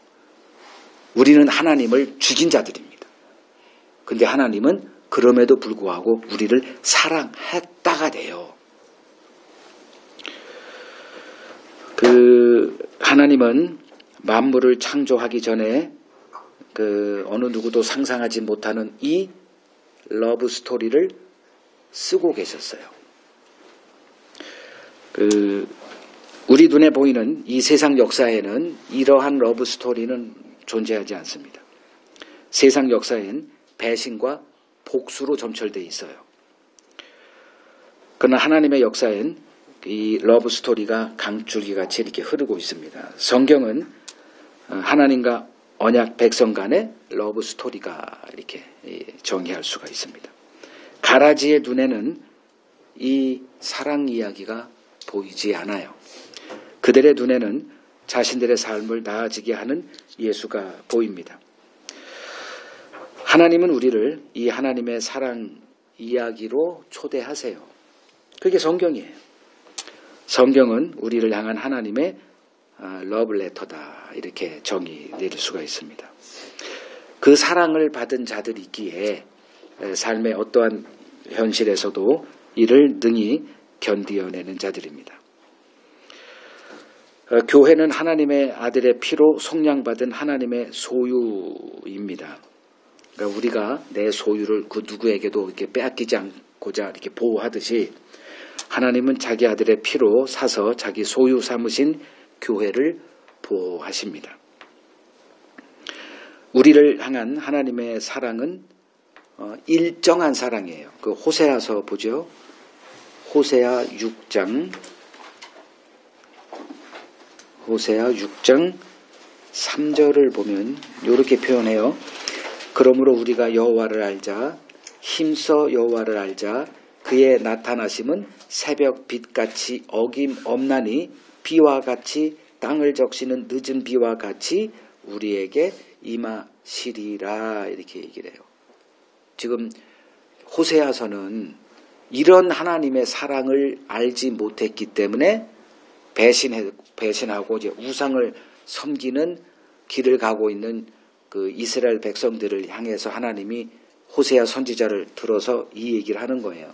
우리는 하나님을 죽인 자들입니다. 근데 하나님은 그럼에도 불구하고 우리를 사랑했다가 돼요. 하나님은 만물을 창조하기 전에 어느 누구도 상상하지 못하는 이 러브 스토리를 쓰고 계셨어요. 우리 눈에 보이는 이 세상 역사에는 이러한 러브 스토리는 존재하지 않습니다. 세상 역사엔 배신과 복수로 점철되어 있어요. 그러나 하나님의 역사엔 이 러브 스토리가 강줄기같이 이렇게 흐르고 있습니다. 성경은 하나님과 언약 백성 간의 러브 스토리가 이렇게 정의할 수가 있습니다. 가라지의 눈에는 이 사랑 이야기가 보이지 않아요. 그들의 눈에는 자신들의 삶을 나아지게 하는 예수가 보입니다. 하나님은 우리를 이 하나님의 사랑 이야기로 초대하세요. 그게 성경이에요. 성경은 우리를 향한 하나님의 러브레터다 이렇게 정의 내릴 수가 있습니다. 그 사랑을 받은 자들이 있기에 삶의 어떠한 현실에서도 이를 능히 견디어내는 자들입니다. 교회는 하나님의 아들의 피로 속량받은 하나님의 소유입니다. 그러니까 우리가 내 소유를 그 누구에게도 이렇게 빼앗기지 않고자 이렇게 보호하듯이 하나님은 자기 아들의 피로 사서 자기 소유 삼으신 교회를 보호하십니다. 우리를 향한 하나님의 사랑은 일정한 사랑이에요. 그 호세아서 보죠. 호세아 6장 3절을 보면 이렇게 표현해요. 그러므로 우리가 여호와를 알자, 힘써 여호와를 알자. 그의 나타나심은 새벽 빛같이 어김없나니 비와 같이 땅을 적시는 늦은 비와 같이 우리에게 임하시리라 이렇게 얘기를 해요. 지금 호세아서는 이런 하나님의 사랑을 알지 못했기 때문에 배신하고 이제 우상을 섬기는 길을 가고 있는 그 이스라엘 백성들을 향해서 하나님이 호세아 선지자를 들어서 이 얘기를 하는 거예요.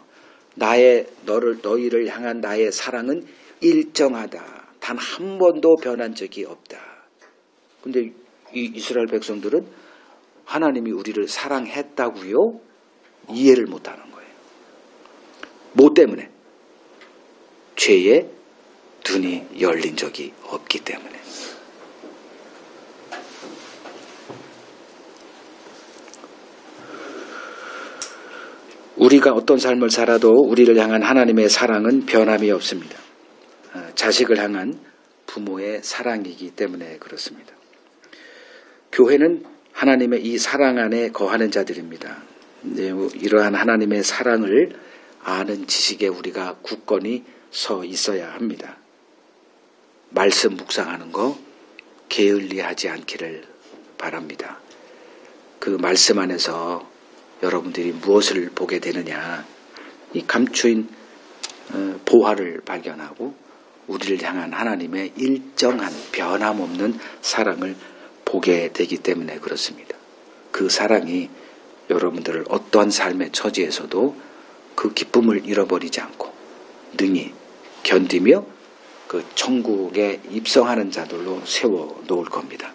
너희를 향한 나의 사랑은 일정하다. 단 한 번도 변한 적이 없다. 근데 이 이스라엘 백성들은 하나님이 우리를 사랑했다고요? 이해를 못하는 거예요. 뭐 때문에? 죄에 눈이 열린 적이 없기 때문에. 우리가 어떤 삶을 살아도 우리를 향한 하나님의 사랑은 변함이 없습니다. 자식을 향한 부모의 사랑이기 때문에 그렇습니다. 교회는 하나님의 이 사랑 안에 거하는 자들입니다. 이러한 하나님의 사랑을 아는 지식에 우리가 굳건히 서 있어야 합니다. 말씀 묵상하는 거 게을리하지 않기를 바랍니다. 그 말씀 안에서 여러분들이 무엇을 보게 되느냐, 이 감추인 보화를 발견하고 우리를 향한 하나님의 일정한 변함없는 사랑을 보게 되기 때문에 그렇습니다. 그 사랑이 여러분들을 어떠한 삶의 처지에서도 그 기쁨을 잃어버리지 않고 능히 견디며 그 천국에 입성하는 자들로 세워 놓을 겁니다.